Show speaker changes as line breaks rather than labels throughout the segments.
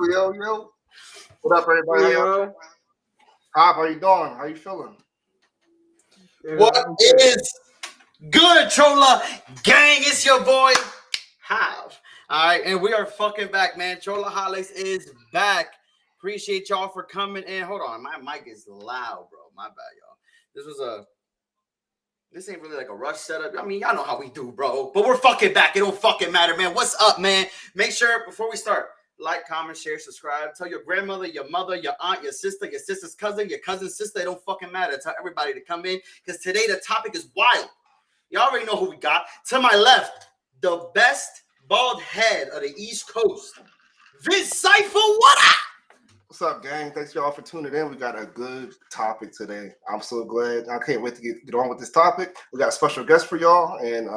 Yo, yo. What up, everybody?
Yo.
Hop, how you doing? How you feeling?
What is good, Trolla gang? It's your boy, Hive. All right, and we are fucking back, man. Trollaholics is back. Appreciate y'all for coming in. Hold on, my mic is loud, bro. My bad, y'all. This ain't really like a rush setup. I mean, y'all know how we do, bro. But we're fucking back. It don't fucking matter, man. What's up, man? Make sure, before we start, like, comment, share, subscribe. Tell your grandmother, your mother, your aunt, your sister's cousin, your cousin's sister. It don't fucking matter. Tell everybody to come in. Because today the topic is wild. Y'all already know who we got. To my left, the best bald head of the East Coast. Vince Cypher, what up?
What's up, gang? Thanks y'all for tuning in. We got a good topic today. I'm so glad. I can't wait to get on with this topic. We got a special guest for y'all, and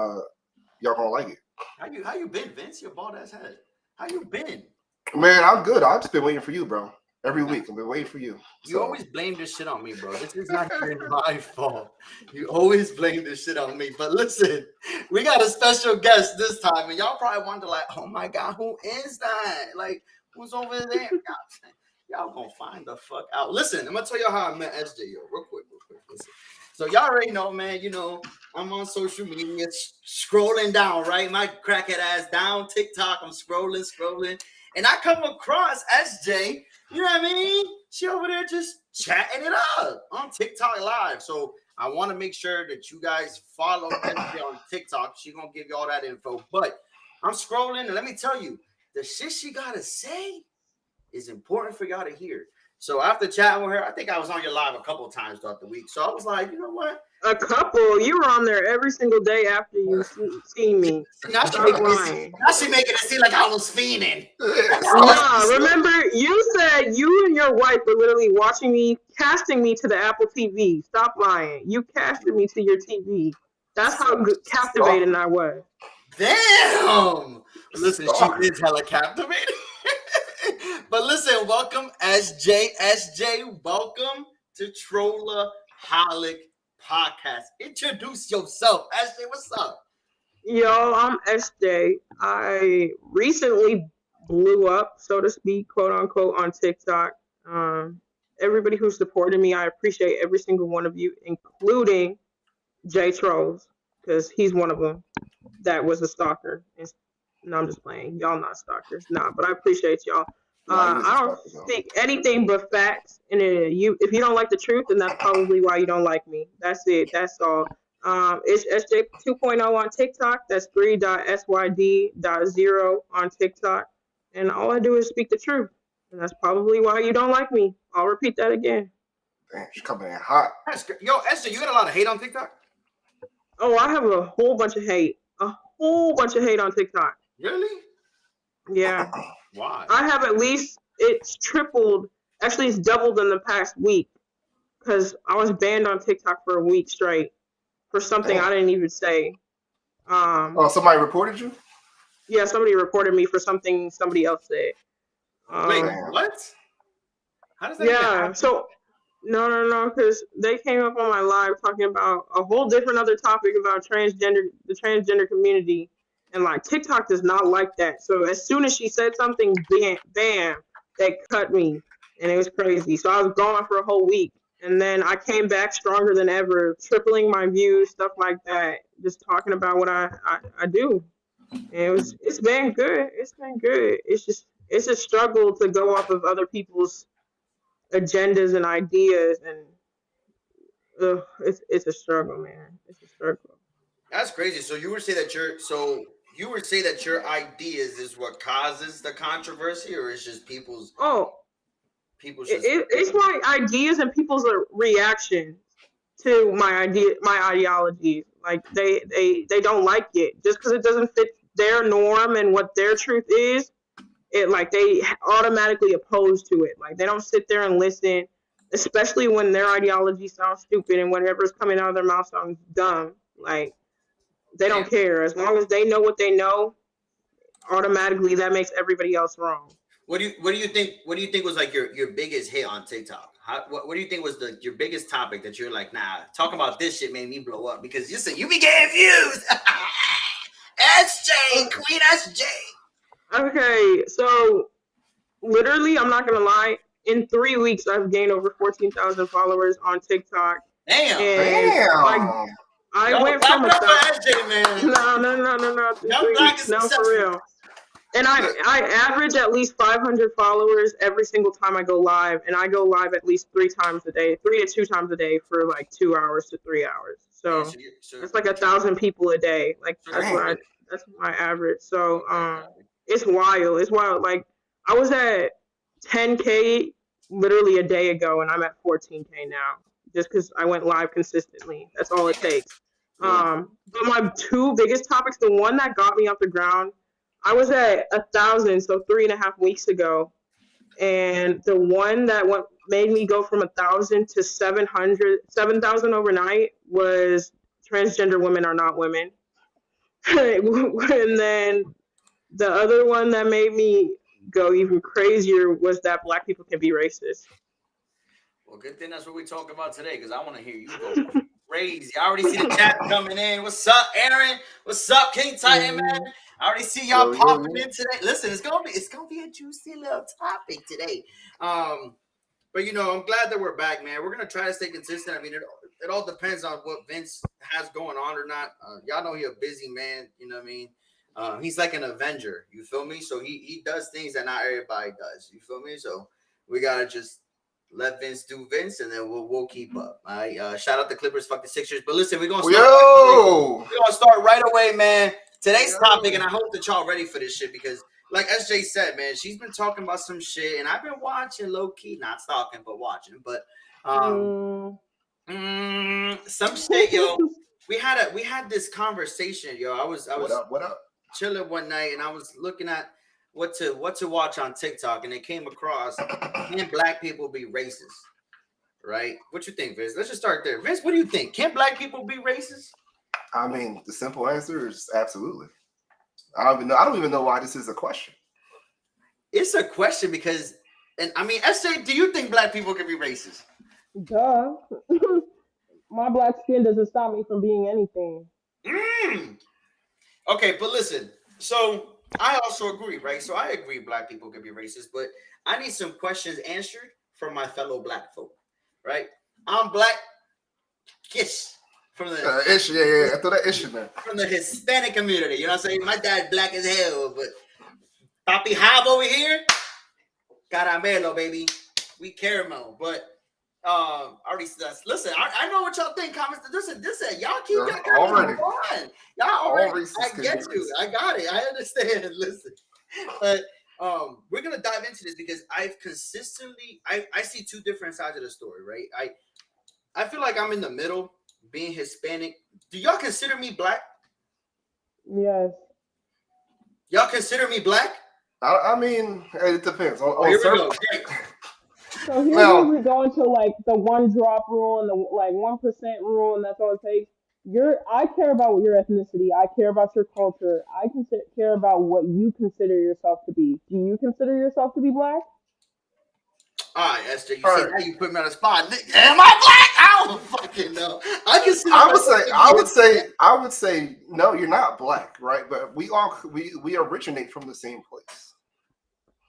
y'all gonna like it.
How you been, Vince? Your bald ass head. How you been?
Man, I'm good. I've just been waiting for you, bro. Every week, I've been waiting for you.
You always blame this shit on me, bro. This is not even my fault. You always blame this shit on me. But listen, we got a special guest this time, and y'all probably wonder, like, oh my God, who is that? Like, who's over there? Y'all gonna find the fuck out. Listen, I'm gonna tell y'all how I met SJ, yo, real quick. Listen. So y'all already know, man, you know, I'm on social media, scrolling down, right? My crackhead ass down TikTok, I'm scrolling. And I come across SJ, you know what I mean? She over there just chatting it up on TikTok live. So I want to make sure that you guys follow SJ on TikTok. She gonna give you all that info. But I'm scrolling, and let me tell you, the shit she gotta say is important for y'all to hear. So after chatting with her, I think I was on your live a couple of times throughout the week. So I was like, you know what?
A couple? You were on there every single day after you seen me.
Now she making it seem like I was fiending.
Nah, remember you said you and your wife were literally watching me, casting me to the Apple TV. Stop lying. You casted me to your TV. That's how captivating I was.
Damn. Listen, she is hella captivating. But listen, welcome SJ. SJ, welcome to Trollaholic Podcast. Introduce yourself. SJ, what's up?
Yo, I'm SJ. I recently blew up, so to speak, quote unquote, on TikTok. Everybody who supported me, I appreciate every single one of you, including J Trolls, because he's one of them that was a stalker. No, I'm just playing. Y'all not stalkers. Nah, but I appreciate y'all. I don't speak anything but facts. And if you don't like the truth, then that's probably why you don't like me. That's it. That's all. It's SJ 2.0 on TikTok. That's 3.syd.0 on TikTok. And all I do is speak the truth. And that's probably why you don't like me. I'll repeat that again.
Damn, she's coming in hot.
Yo, SJ, you got a lot of hate on TikTok?
Oh, I have a whole bunch of hate. A whole bunch of hate on TikTok.
Really?
Yeah.
Why?
I have at least, it's tripled. Actually, it's doubled in the past week. Because I was banned on TikTok for a week straight. For something I didn't even say.
Somebody reported you?
Yeah, somebody reported me for something somebody else said.
Wait, what? How does that even happen?
So no, because they came up on my live talking about a whole different other topic about the transgender community, and like TikTok does not like that. So as soon as she said something, bam, they cut me, and it was crazy. So I was gone for a whole week. And then I came back stronger than ever, tripling my views, stuff like that. Just talking about what I do. And it's been good. It's been good. It's a struggle to go off of other people's agendas and ideas, and it's a struggle, man. It's a struggle.
That's crazy. So you would say that your ideas is what causes the controversy, or it's just people's?
It's my ideas and people's reaction to my ideologies. Like they don't like it just because it doesn't fit their norm and what their truth is. It like they automatically oppose to it. Like they don't sit there and listen, especially when their ideology sounds stupid and whatever's coming out of their mouth sounds dumb. Like they don't care as long as they know what they know. Automatically, that makes everybody else wrong.
What do you think? What do you think was like your biggest hit on TikTok? What do you think was your biggest topic that you're like, nah, talking about this shit made me blow up because you said you be getting views. SJ, Queen SJ.
Okay, so literally, I'm not gonna lie. In 3 weeks, I've gained over 14,000 followers on TikTok,
Damn.
and like
Damn.
I
Yo,
went
clap
from
it up for SJ, man.
no, in
Young
three
Black is
weeks, no, for
successful.
real. And I average at least 500 followers every single time I go live, and I go live at least 3 times a day, 3 to 2 times a day for like 2 hours to 3 hours.
Man,
So that's like 1,000 people a day. Like
Damn.
that's my average. So
Okay.
it's wild. It's wild. Like I was at 10K literally a day ago, and I'm at 14K now, just because I went live consistently. That's all it takes. But my two biggest topics, the one that got me off the ground, I was at 1,000, so 3.5 weeks ago, and the one that made me go from 1,000 to 7,000 overnight was transgender women are not women. And then the other one that made me go even crazier was that black people can be racist.
Well, good thing that's what we talk about today, because I want to hear you go crazy. I already see the chat coming in. What's up, Aaron? What's up, King Titan, man? I already see y'all popping in today. Listen, it's gonna be a juicy little topic today. But I'm glad that we're back, man. We're gonna try to stay consistent. I mean, it all depends on what Vince has going on or not. Y'all know he's a busy man. You know what I mean? He's like an Avenger. You feel me? So he does things that not everybody does. You feel me? So we gotta just let Vince do Vince, and then we'll keep up. All right. Shout out the Clippers, fuck the Sixers. But listen, we're gonna start right away, man. Today's topic, and I hope that y'all ready for this shit, because like SJ said, man, she's been talking about some shit, and I've been watching low key, not stalking, but watching. But some shit, yo. We had this conversation, yo. I was
What up?
chilling one night, and I was looking at what to watch on TikTok, and it came across, can black people be racist? Right? What you think, Vince? Let's just start there. Vince, what do you think? Can black people be racist?
I mean, the simple answer is absolutely. I don't even know why this is a question.
It's a question because, and I mean, SJ, do you think black people can be racist?
Duh. My black skin doesn't stop me from being anything.
Okay, but listen. So I also agree, right? So I agree black people can be racist, but I need some questions answered from my fellow black folk, right? I'm black. Kiss. From the
issue, yeah. Throw that issue, man.
From the Hispanic community, you know what I'm saying? My dad's black as hell, but Papi Hab over here, caramelo, baby. We caramel, but already listen. I know what y'all think. Comments. Listen, y'all keep your comments on. Y'all already. I get you. I got it. I understand. Listen, but we're gonna dive into this because I've consistently I see two different sides of the story, right? I feel like I'm in the middle. Being Hispanic, do y'all consider me black?
Yes.
Y'all consider me black?
I mean, it depends.
Here we go.
So here's where we go into like the one drop rule and the like 1% rule, and that's all it takes. I care about your ethnicity. I care about your culture. I care about what you consider yourself to be. Do you consider yourself to be black?
All right, Esther, you see now you put me on the spot. Am I black? I don't fucking know.
I would say no, you're not black, right? But we originate from the same place.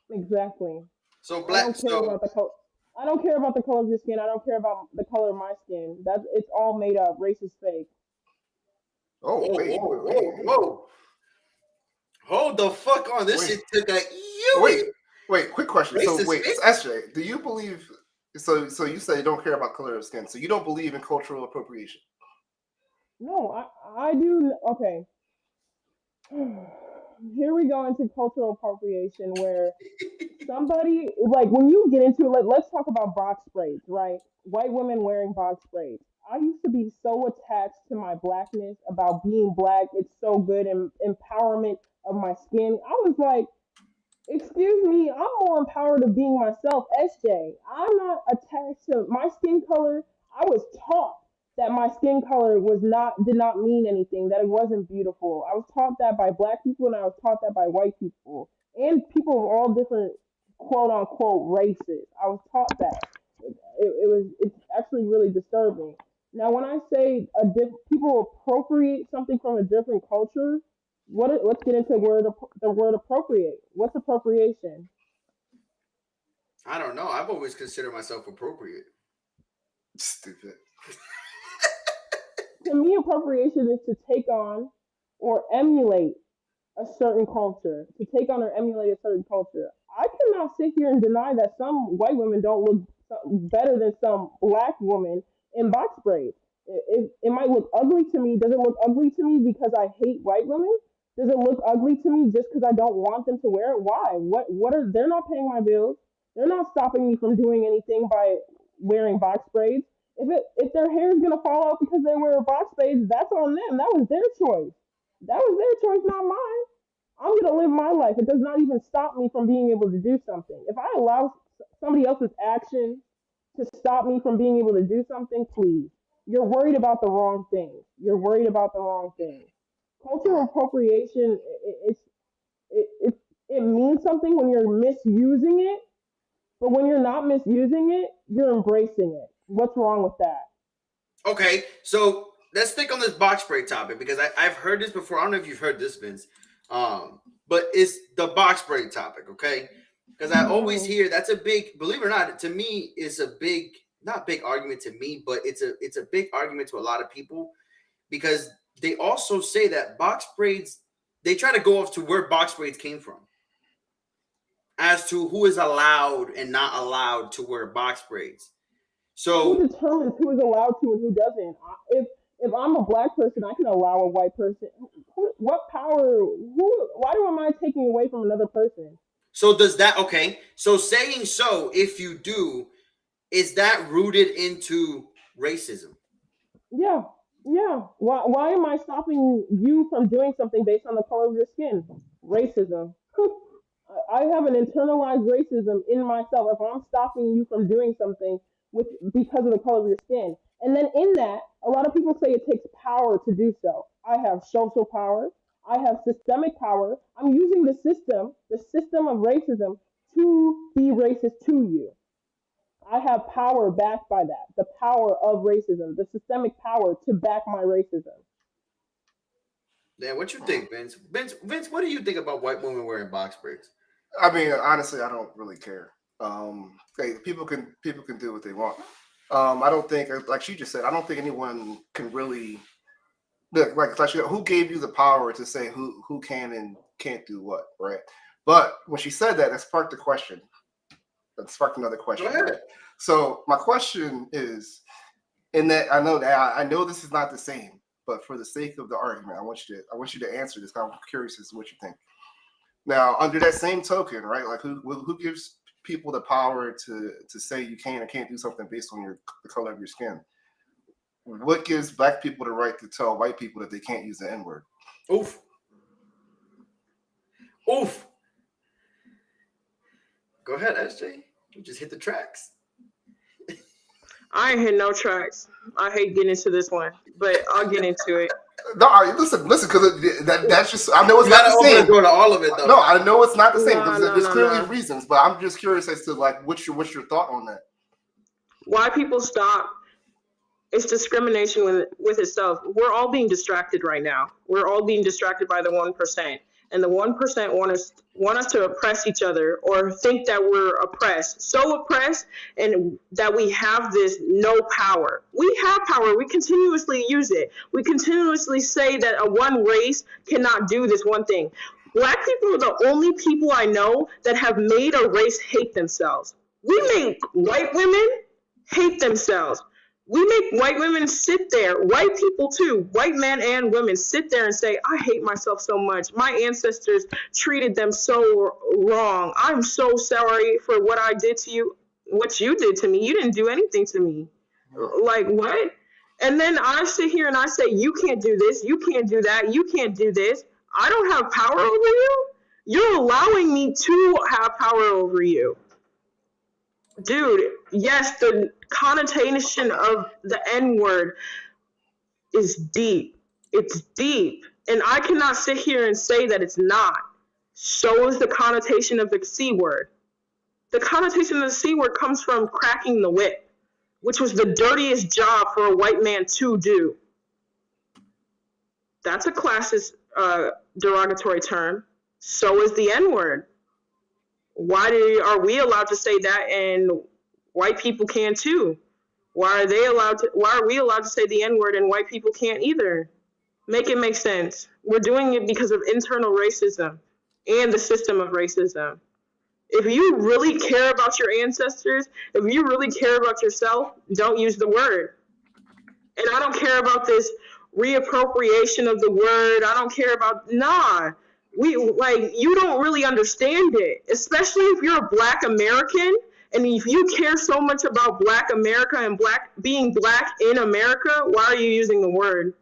Exactly.
So black.
I don't care about the color of your skin. I don't care about the color of my skin. It's all made up. Race is fake.
Whoa. Hold the fuck on. This shit took a
Wait, quick question. So SJ, do you believe so you say you don't care about color of skin, so you don't believe in cultural appropriation?
No, I do. Okay. Here we go into cultural appropriation where somebody, like when you get into it, let's talk about box braids, right? White women wearing box braids. I used to be so attached to my blackness, about being black. It's so good and empowerment of my skin. I was like, excuse me, I'm more empowered of being myself, SJ. I'm not attached to my skin color. I was taught that my skin color did not mean anything, that it wasn't beautiful. I was taught that by black people and I was taught that by white people and people of all different quote unquote races. I was taught that. It's actually really disturbing. Now when I say people appropriate something from a different culture, let's get into the word appropriate. What's appropriation?
I don't know. I've always considered myself appropriate.
Stupid.
To me, appropriation is to take on or emulate a certain culture, to take on or emulate a certain culture. I cannot sit here and deny that some white women don't look better than some black women in box braids. It might look ugly to me. Does it look ugly to me because I hate white women? Does it look ugly to me just because I don't want them to wear it? Why? What are they're not paying my bills? They're not stopping me from doing anything by wearing box braids. If their hair is gonna fall out because they wear box braids, that's on them. That was their choice. That was their choice, not mine. I'm gonna live my life. It does not even stop me from being able to do something. If I allow somebody else's action to stop me from being able to do something, please. You're worried about the wrong things. You're worried about the wrong things. Cultural appropriation, it means something when you're misusing it, but when you're not misusing it, you're embracing it. What's wrong with that?
Okay, so let's stick on this box braid topic because I've heard this before. I don't know if you've heard this, Vince. But it's the box braid topic, okay? Because I always hear that's a big, believe it or not, to me, it's a big, not big argument to me, but it's a big argument to a lot of people because they also say that box braids, they try to go off to where box braids came from as to who is allowed and not allowed to wear box braids. So
who determines who is allowed to and who doesn't? If I'm a black person, I can allow a white person. What power? Who? Why am I taking away from another person?
So does that, okay? So saying so, if you do, is that rooted into racism?
Yeah, yeah. Why am I stopping you from doing something based on the color of your skin? Racism. I have an internalized racism in myself. If I'm stopping you from doing something with because of the color of your skin, and then in that, a lot of people say it takes power to do so. I have social power. I have systemic power. I'm using the system of racism, to be racist to you. I have power backed by that. The power of racism, the systemic power to back my racism.
Yeah, what you think, Vince? Vince, what do you think about white women wearing box braids?
I mean, honestly, I don't really care. Hey, people can do what they want. I don't think, like she just said, I don't think anyone can really look like who gave you the power to say who can and can't do what, right? But when she said that, it sparked a question. That sparked another question. Right? So my question is, in that I know this is not the same, but for the sake of the argument, I want you to answer this. I'm curious as to what you think. Now, under that same token, right? Like who gives people the power to say you can or can't do something based on the color of your skin? What gives black people the right to tell white people that they can't use the N-word?
Oof. Oof. Go ahead, SJ. You just hit the tracks.
I ain't hit no tracks. I hate getting into this one, but I'll get into it.
No, listen, because that's just, I know it's
You
not
gotta
the
open
same.
the door to all of it, though.
No, I know it's not the same because
No,
there's clearly
no.
reasons, but I'm just curious as to like what's your thought on that?
Why people stop? It's discrimination with itself. We're all being distracted right now. We're all being distracted by the 1%. And the 1% want us to oppress each other or think that we're oppressed. So oppressed and that we have this no power. We have power. We continuously use it. We continuously say that a one race cannot do this one thing. Black people are the only people I know that have made a race hate themselves. We make white women hate themselves. We make white women sit there, white people too, white men and women sit there and say, I hate myself so much. My ancestors treated them so wrong. I'm so sorry for what I did to you, what you did to me. You didn't do anything to me. Like, what? And then I sit here and I say, you can't do this, you can't do that, you can't do this. I don't have power over you. You're allowing me to have power over you. Dude, yes, the connotation of the N-word is deep. It's deep. And I cannot sit here and say that it's not. So is the connotation of the C word. The connotation of the C word comes from cracking the whip, which was the dirtiest job for a white man to do. That's a classist derogatory term. So is the N-word. Are we allowed to say that and white people can too? Why are we allowed to say the N-word and white people can't either? Make it make sense. We're doing it because of internal racism and the system of racism. If you really care about your ancestors, if you really care about yourself, don't use the word. And I don't care about this reappropriation of the word. I don't care about, you don't really understand it, especially if you're a Black American. And if you care so much about Black America and being Black in America, why are you using the word?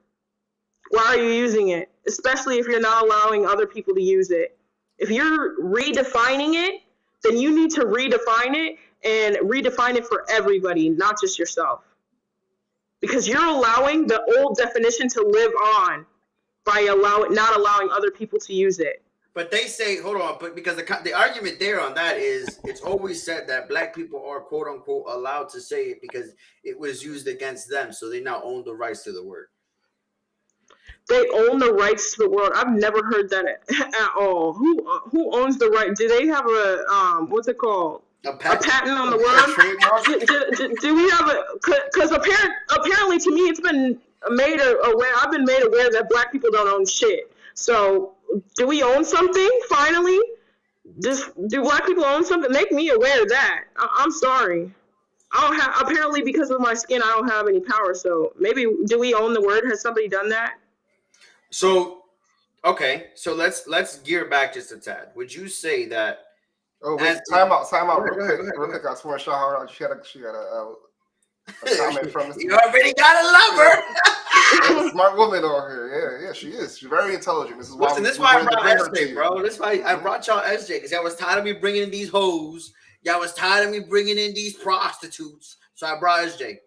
Why are you using it? Especially if you're not allowing other people to use it. If you're redefining it, then you need to redefine it and redefine it for everybody, not just yourself. Because you're allowing the old definition to live on by not allowing other people to use it.
But they say, hold on, but because the argument there on that is, it's always said that Black people are quote unquote allowed to say it because it was used against them, so they now own the rights to the word.
They own the rights to the word. I've never heard that at all. Who owns the right? Do they have a what's it called? A patent on the word? Do we have a? Because apparently to me it's been made aware. I've been made aware that Black people don't own shit. So do we own something finally? Do Black people own something? Make me aware of that. I'm sorry. I don't have. Apparently because of my skin, I don't have any power. So maybe do we own the word? Has somebody done that?
So, okay, so let's gear back just a tad. Would you say that?
Oh, wait, time out, real quick. I just want to shout her out. She got a comment from us.
You already got a lover.
Smart woman over here. Yeah, she is. She's very intelligent. This is why.
Listen, this is why I brought SJ, bro. This is why I brought y'all SJ, because y'all was tired of me bringing in these hoes. Y'all was tired of me bringing in these prostitutes. So I brought SJ.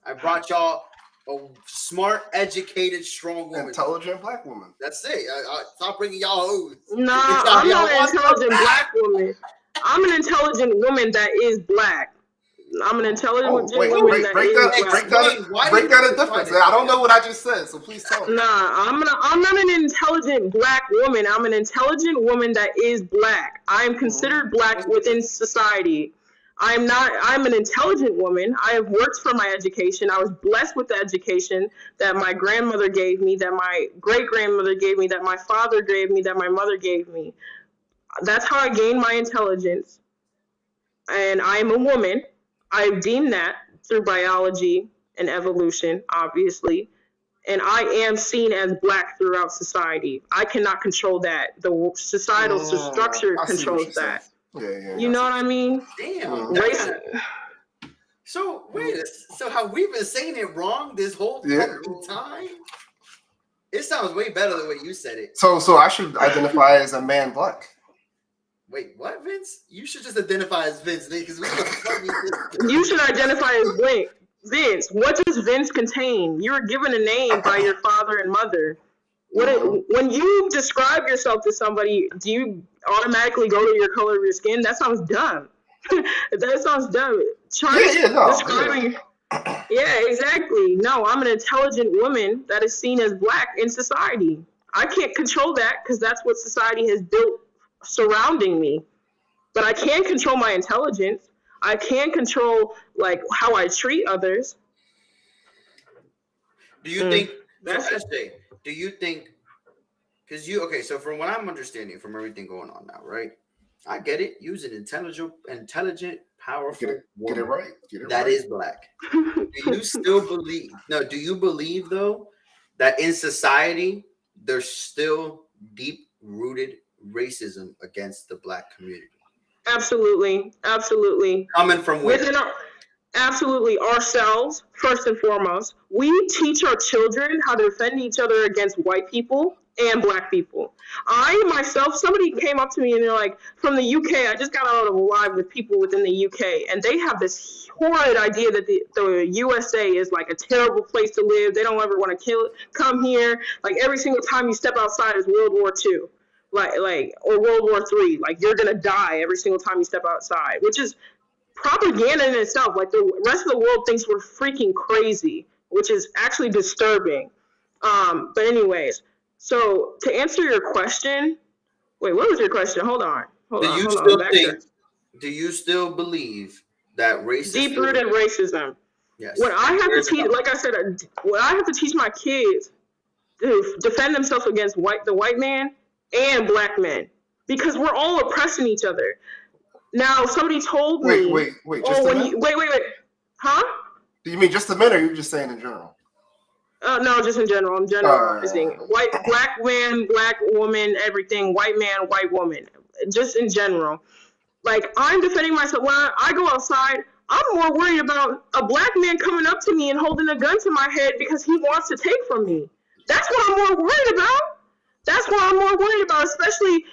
I brought y'all a smart, educated, strong woman.
Intelligent Black woman.
That's it. I stop bringing y'all hoes.
No, I'm not an intelligent Black woman. I'm an intelligent woman that is Black. I'm an intelligent woman that is Black.
Break that a difference. I don't know what I just said, so please tell me.
Nah, I'm not an intelligent Black woman. I'm an intelligent woman that is Black. I am considered Black within society. I'm an intelligent woman. I have worked for my education. I was blessed with the education that my grandmother gave me, that my great-grandmother gave me, that my father gave me, that my mother gave me. That's how I gained my intelligence. And I am a woman. I've deemed that through biology and evolution, obviously. And I am seen as Black throughout society. I cannot control that. The societal structure controls that.
Yeah.
You know what I mean?
Damn. So have we been saying it wrong this whole time? It sounds way better the way you said it.
So I should identify as a man Black.
Wait, what, Vince? You should just identify as Vince, because
you should identify as Vince. What does Vince contain? You were given a name by your father and mother. When you describe yourself to somebody, do you automatically go to your color of your skin? That sounds dumb. That sounds dumb. Describing. Yeah, exactly. No, I'm an intelligent woman that is seen as Black in society. I can't control that because that's what society has built surrounding me. But I can control my intelligence. I can control how I treat others.
Do you think that's SJ? Do you think, because so from what I'm understanding from everything going on now, right? I get it. Use an intelligent, powerful woman.
Get it right.
That is Black. Do you still believe? No, do you believe though that in society there's still deep-rooted racism against the Black community?
Absolutely.
Coming from where?
Absolutely, ourselves, first and foremost. We teach our children how to defend each other against white people and Black people. I myself, somebody came up to me and they're like, from the UK, I just got out of a live with people within the UK, and they have this horrid idea that the USA is like a terrible place to live. They don't ever want to come here. Like every single time you step outside is World War II. Or World War III. Like you're gonna die every single time you step outside, which is propaganda in itself. Like the rest of the world thinks we're freaking crazy, which is actually disturbing. But anyways, so to answer your question, wait, what was your question? Hold on. Hold
Do
on,
you
hold on.
still
Back
think?
to
Do you still believe that racist?
deep-rooted racism.
Yes.
What I have
Where's
to
it
teach,
from?
like I said, what I have to teach my kids to defend themselves against the white man and black men, because we're all oppressing each other. Now, somebody told me,
Wait,
oh,
just the
when
men?
you wait, huh?
Do you mean just the men, or are you just saying in general?
No, just in general. I'm generalizing. Black man, black woman, everything. White man, white woman. Just in general. Like, I'm defending myself. When I go outside, I'm more worried about a black man coming up to me and holding a gun to my head because he wants to take from me. That's what I'm more worried about. That's what I'm more worried about, especially,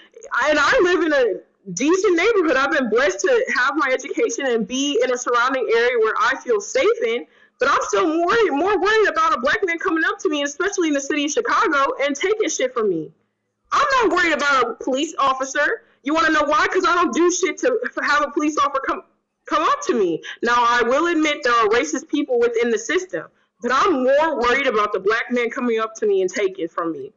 and I live in a decent neighborhood. I've been blessed to have my education and be in a surrounding area where I feel safe in. But I'm still more worried about a black man coming up to me, especially in the city of Chicago, and taking shit from me. I'm not worried about a police officer. You want to know why? Because I don't do shit to have a police officer come up to me. Now, I will admit there are racist people within the system, but I'm more worried about the black man coming up to me and taking from me,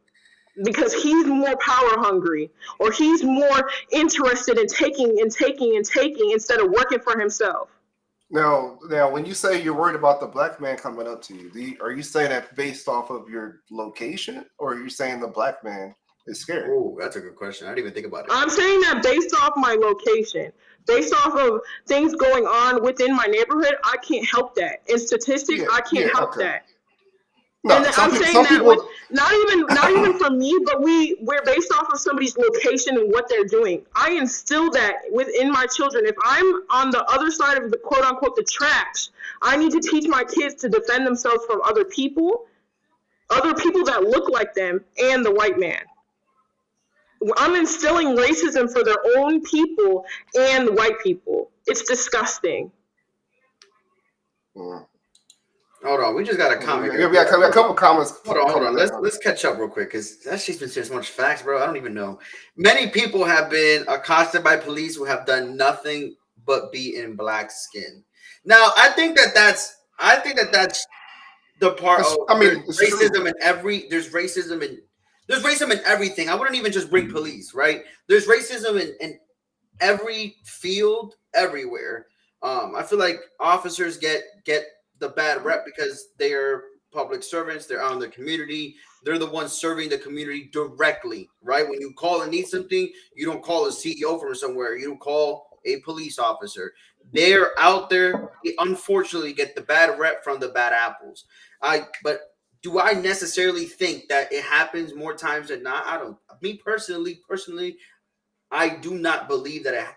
because he's more power hungry, or he's more interested in taking instead of working for himself.
Now, when you say you're worried about the black man coming up to you, are you saying that based off of your location, or are you saying the black man is scared?
Oh, that's a good question. I didn't even think about it.
I'm saying that based off my location, based off of things going on within my neighborhood, I can't help that. In statistics, I can't help that.
No,
and I'm saying that
people,
with not even for me, but we're based off of somebody's location and what they're doing. I instill that within my children. If I'm on the other side of the quote unquote the tracks, I need to teach my kids to defend themselves from other people that look like them, and the white man. I'm instilling racism for their own people and white people. It's disgusting.
Hold on, we just got a comment.
We got a couple comments.
Hold on. Let's catch up real quick, because that shit's been saying so much facts, bro. I don't even know. Many people have been accosted by police who have done nothing but be in black skin. Now, I think that that's the part of racism in every. There's racism in everything. I wouldn't even just bring police, right? There's racism in every field, everywhere. I feel like officers get the bad rep because they are public servants. They're out in the community. They're the ones serving the community directly, right? When you call and need something, you don't call a CEO from somewhere. You don't call a police officer. They're out there. They unfortunately get the bad rep from the bad apples. But do I necessarily think that it happens more times than not? I don't. Me personally, I do not believe that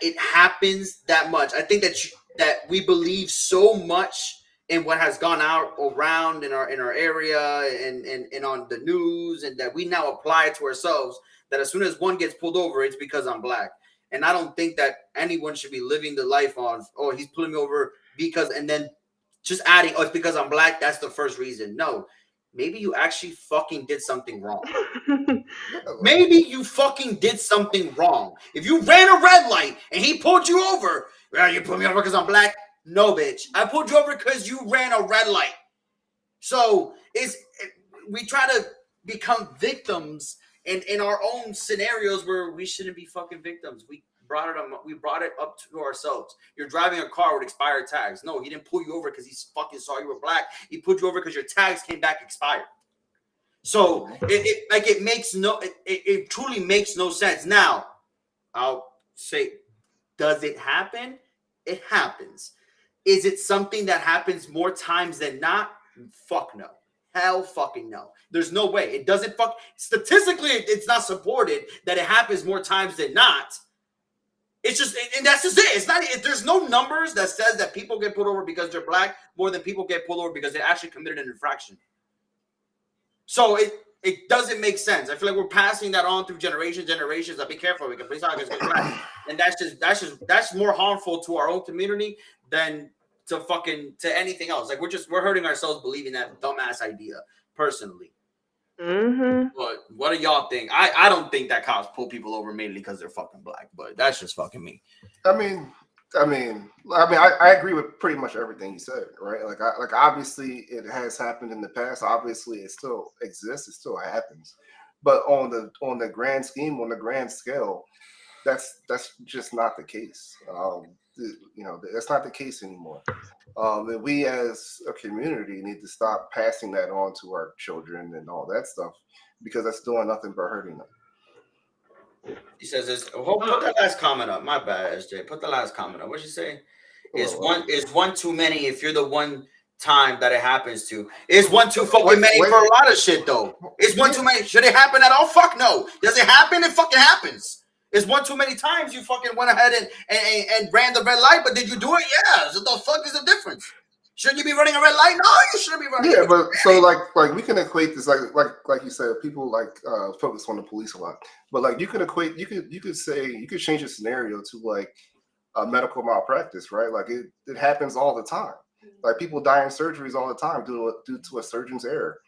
it happens that much. I think that we believe so much in what has gone out around in our area and on the news, and that we now apply it to ourselves, that as soon as one gets pulled over, it's because I'm black. And I don't think that anyone should be living the life on, oh, he's pulling me over because, and then just adding, oh, it's because I'm black. That's the first reason. No, maybe you actually fucking did something wrong. Maybe you fucking did something wrong. If you ran a red light and he pulled you over, well, you put me over because I'm black? No, bitch. I pulled you over because you ran a red light. So we try to become victims in our own scenarios where we shouldn't be fucking victims. We brought it up to ourselves. You're driving a car with expired tags. No, he didn't pull you over because he fucking saw you were black. He pulled you over because your tags came back expired. So it truly makes no sense. Now, I'll say, does it happen? It happens. Is it something that happens more times than not? Fuck no. Hell fucking no. There's no way. It doesn't statistically, it's not supported that it happens more times than not. It's just, and that's just it. It's not, there's no numbers that says that people get pulled over because they're black more than people get pulled over because they actually committed an infraction. So it doesn't make sense. I feel like we're passing that on through generations. Be careful, because police officers get black, and that's more harmful to our own community than to anything else. Like we're hurting ourselves believing that dumbass idea. Personally, but what do y'all think? I don't think that cops pull people over mainly because they're fucking black, but that's just fucking me.
I mean, I agree with pretty much everything you said, right? Like obviously it has happened in the past. Obviously it still exists. It still happens. But on the grand scheme, on the grand scale, that's just not the case. That's not the case anymore. And we as a community need to stop passing that on to our children and all that stuff, because that's doing nothing but hurting them.
He says this. Oh, put that last comment up. My bad, SJ. Put the last comment up. What'd you say? Is one too many if you're the one time that it happens to? Is one too fucking many for a lot of shit though? Is one too many? Should it happen at all? Fuck no. Does it happen? It fucking happens. Is one too many times you fucking went ahead and ran the red light, but did you do it? Yeah. So the fuck is the difference? Shouldn't you be running a red light? No, you shouldn't be running.
Yeah, but so like we can equate this like you said, people focus on the police a lot, but like you can equate, you could say, you could change the scenario to like a medical malpractice, right? Like it happens all the time. Like people die in surgeries all the time due to a surgeon's error.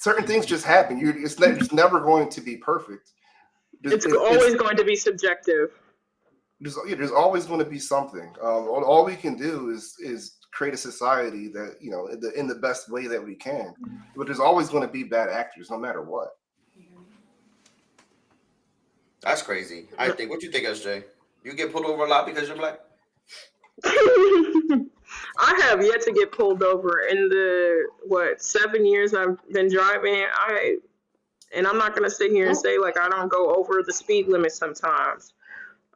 Certain things just happen. It's never going to be perfect.
It's always going to be subjective.
There's always going to be something. All we can do is create a society that, in the best way that we can. But there's always going to be bad actors, no matter what.
That's crazy. I think. What you think, SJ? You get pulled over a lot because you're black?
I have yet to get pulled over in the 7 years I've been driving. And I'm not gonna sit here and say like I don't go over the speed limit sometimes.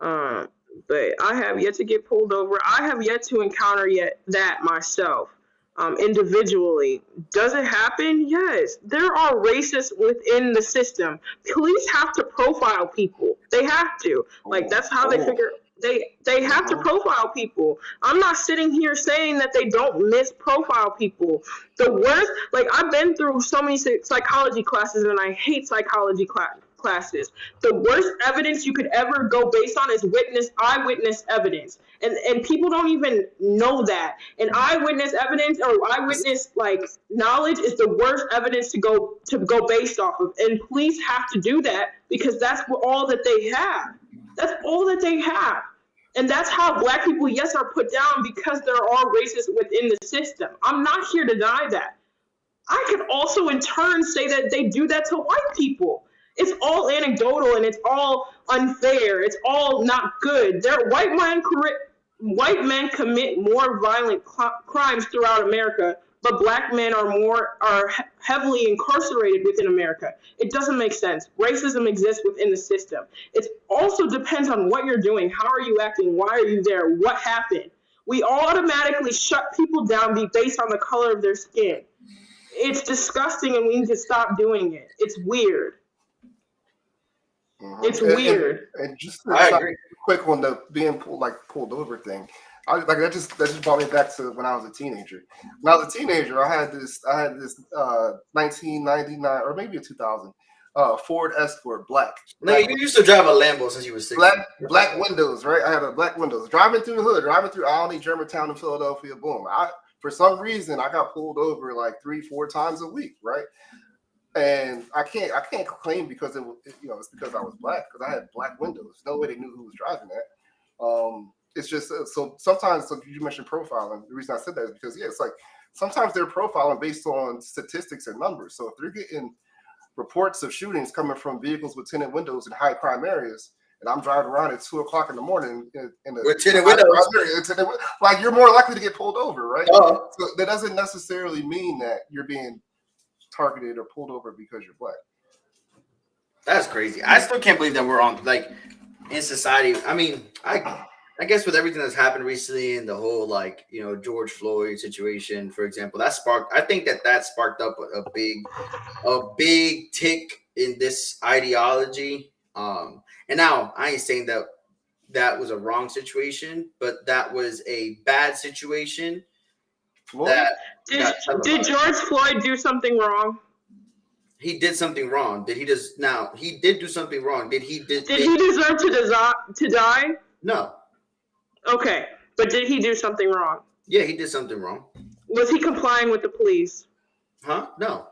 But I have yet to get pulled over. I have yet to encounter that myself, individually. Does it happen? Yes. There are racists within the system. Police have to profile people. They have to. Like that's how they figure. They have to profile people. I'm not sitting here saying that they don't misprofile people. The worst, like I've been through so many psychology classes and I hate psychology classes. The worst evidence you could ever go based on is eyewitness evidence. And people don't even know that. And eyewitness evidence or eyewitness knowledge is the worst evidence to go based off of. And police have to do that because that's all that they have. That's all that they have. And that's how black people, yes, are put down because there are racists within the system. I'm not here to deny that. I could also in turn say that they do that to white people. It's all anecdotal and it's all unfair. It's all not good. White men commit more violent crimes throughout America, but black men are heavily incarcerated within America. It doesn't make sense. Racism exists within the system. It also depends on what you're doing. How are you acting? Why are you there? What happened? We automatically shut people down based on the color of their skin. It's disgusting and we need to stop doing it. It's weird. It's weird.
And just quick on the being pulled over thing. That just brought me back to when I was a teenager. When I was a teenager, I had this 1999 or maybe a 2000 Ford Escort black.
No, you used to drive a Lambo since you were 6.
Black windows, right? I had a black windows. Driving through the hood, driving through Albany, Germantown, and Philadelphia. Boom. For some reason, I got pulled over like 3-4 times a week, right? And I can't claim because it's because I was black, because I had black windows. No way they knew who was driving that. It's just so sometimes. So you mentioned profiling. The reason I said that is because it's like sometimes they're profiling based on statistics and numbers. So if they're getting reports of shootings coming from vehicles with tinted windows in high crime areas, and I'm driving around at 2:00 in the morning
with tinted windows,
like you're more likely to get pulled over, right? So that doesn't necessarily mean that you're being targeted or pulled over because you're black.
That's crazy. I still can't believe that we're on in society. I mean, I guess with everything that's happened recently and the whole George Floyd situation, for example, I think that sparked up a big tick in this ideology. And now I ain't saying that was a wrong situation, but that was a bad situation.
Did George Floyd do something wrong?
He did something wrong. He did do something wrong. Did he
deserve to die?
No.
Okay, but did he do something wrong?
Yeah, he did something wrong.
Was he complying with the police?
Huh? No.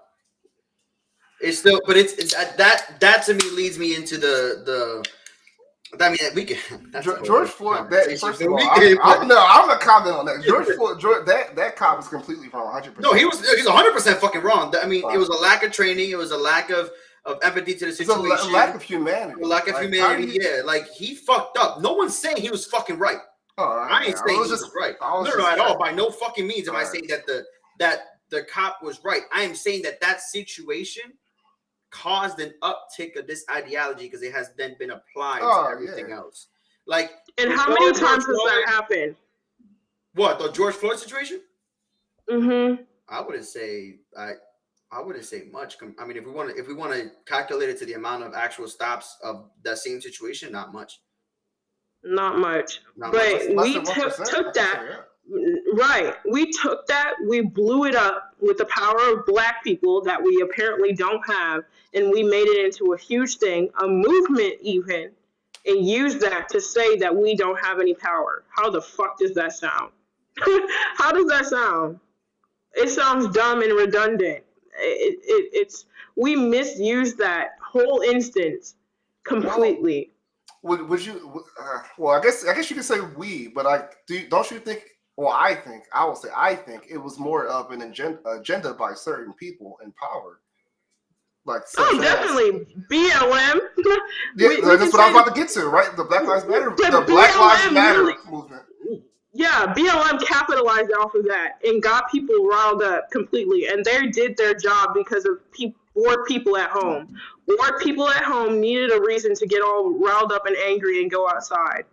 It's still, but it's that to me leads me into the I mean, we can.
George Floyd. That first of all,
I'm
not comment on that. George Floyd. That cop was completely wrong. 100%.
No, he's 100% fucking wrong. I mean, it was a lack of training. It was a lack of empathy to the situation.
It's a lack of humanity.
A lack of humanity. Yeah, like he fucked up. No one's saying he was fucking right. I ain't saying he was right. No, at all. By no fucking means am I saying that the cop was right. I am saying that situation caused an uptick of this ideology because it has then been applied to everything else. Like,
and how many times has that happened?
What, the George Floyd situation?
Mm-hmm.
I wouldn't say much. I mean, if we want to calculate it to the amount of actual stops of that same situation, not much.
Not much. But we took that. Right. We took that, we blew it up with the power of Black people that we apparently don't have, and we made it into a huge thing, a movement even, and used that to say that we don't have any power. How the fuck does that sound? How does that sound? It sounds dumb and redundant. We misused that whole instance completely.
Would you? Well, I guess you could say we, but don't you think? Well, I think it was more of an agenda by certain people in power. Like,
definitely BLM.
Yeah, that's what I was about to get to, right? The Black Lives Matter, the Black Lives Matter movement.
Yeah, BLM capitalized off of that and got people riled up completely, and they did their job because of bored people at home. Bored people at home needed a reason to get all riled up and angry and go outside.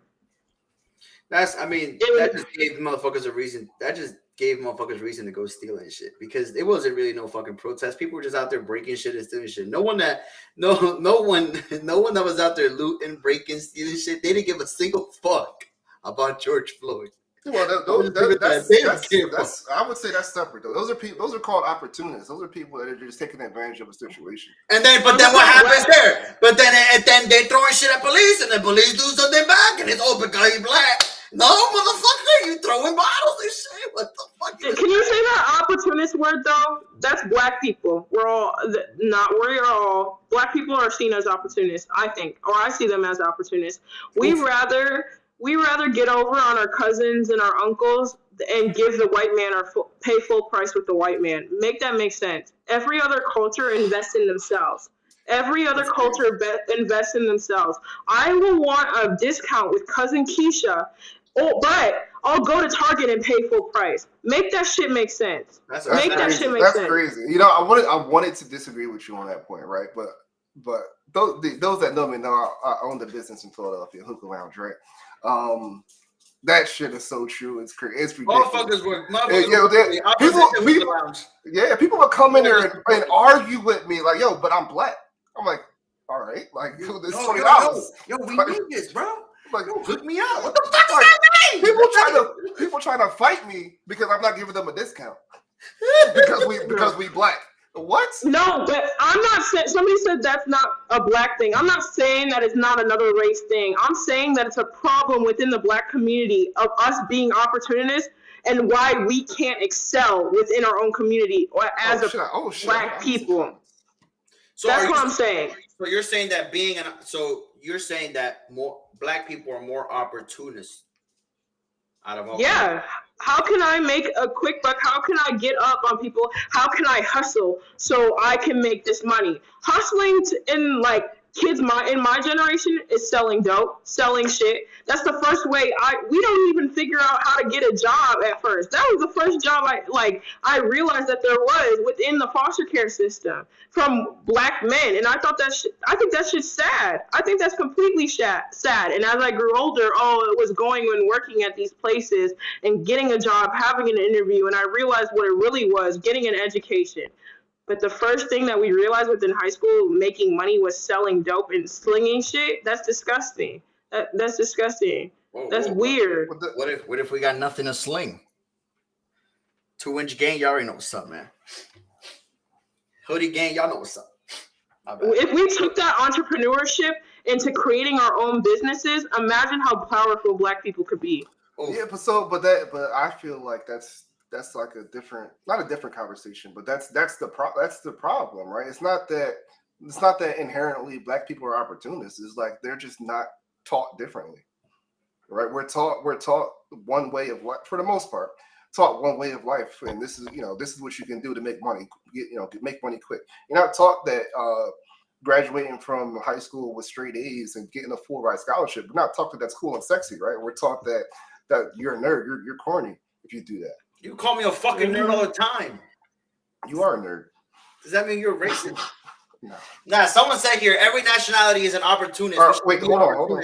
That just gave motherfuckers a reason. That just gave motherfuckers reason to go stealing shit because it wasn't really no fucking protest. People were just out there breaking shit and stealing shit. No one that was out there looting, breaking, stealing shit. They didn't give a single fuck about George Floyd.
Well, I would say that's separate though. Those are called opportunists. Those are people that are just taking advantage of a situation.
But then what happens there? But then they throwing shit at police, and the police do something back, and it's because you're Black. No, motherfucker, you throwing bottles and shit. What the fuck?
Can you say that opportunist word though? That's Black people. We're all Black people are seen as opportunists, I think, or I see them as opportunists. We rather get over on our cousins and our uncles and give the white man pay full price with the white man. Make that make sense. Every other culture invests in themselves. Every other culture invests in themselves. I will want a discount with cousin Keisha, but I'll go to Target and pay full price. Make that shit make sense. That shit make sense.
That's crazy. You know, I wanted to disagree with you on that point, right? But those that know me know I own the business in Philadelphia, Hookah Lounge, right? That shit is so true. It's crazy. It's ridiculous. People would come in there and argue with me like, "Yo, but I'm Black." I'm like, "All right, like, this $20."
Yo, we need this, bro.
Like,
hook me out. What the fuck does that mean?
People trying to fight me because I'm not giving them a discount because we Black. What?
No, but I'm not saying. Somebody said that's not a Black thing. I'm not saying that it's not another race thing. I'm saying that it's a problem within the Black community of us being opportunists and why we can't excel within our own community or as Black people. So that's what I'm saying.
So you're saying that more Black people are more opportunists out of all.
Yeah. How can I make a quick buck? How can I get up on people? How can I hustle so I can make this money? Hustling in kids in my generation is selling dope, selling shit. That's the first way. We don't even figure out how to get a job at first. That was the first job I realized that there was within the foster care system from Black men, and I think that shit's sad. I think that's completely sad. And as I grew older, it was going and working at these places and getting a job, having an interview, and I realized what it really was, getting an education. But the first thing that we realized within high school, making money, was selling dope and slinging shit. That's disgusting. That's disgusting. That's weird.
What if we got nothing to sling? 2-inch gang, y'all already know what's up, man. Hoodie gang, y'all know what's up.
If we took that entrepreneurship into creating our own businesses, imagine how powerful Black people could be.
Yeah, but I feel like that's like not a different conversation, but that's the problem, right? It's not that inherently Black people are opportunists. It's like they're just not taught differently, right? We're taught one way of life for the most part. Taught one way of life, and this is what you can do to make money. Make money quick. You're not taught that graduating from high school with straight A's and getting a full ride scholarship. We're not taught that that's cool and sexy, right? We're taught that you're a nerd, you're corny if you do that.
You call me a fucking nerd all the time.
You are a nerd.
Does that mean you're racist?
No.
Nah, someone said here every nationality is an opportunist.
Wait, hold on.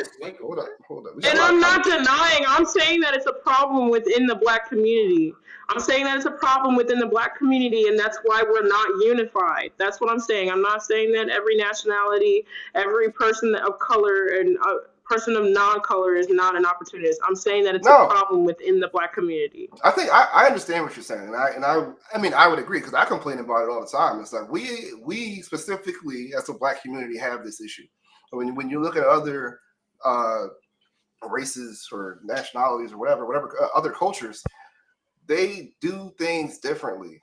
And I'm not denying. I'm saying that it's a problem within the Black community. I'm saying that it's a problem within the Black community, and that's why we're not unified. That's what I'm saying. I'm not saying that every nationality, every person of color, and person of non-color is not an opportunist. I'm saying that it's a problem within the Black community.
I think I understand what you're saying, and I mean I would agree because I complain about it all the time. It's like we specifically as a Black community have this issue. When you look at other races or nationalities or whatever other cultures, they do things differently.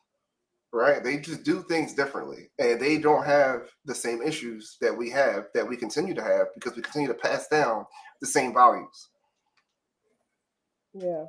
Right? They just do things differently, and they don't have the same issues that we have, that we continue to have, because we continue to pass down the same values.
Yeah.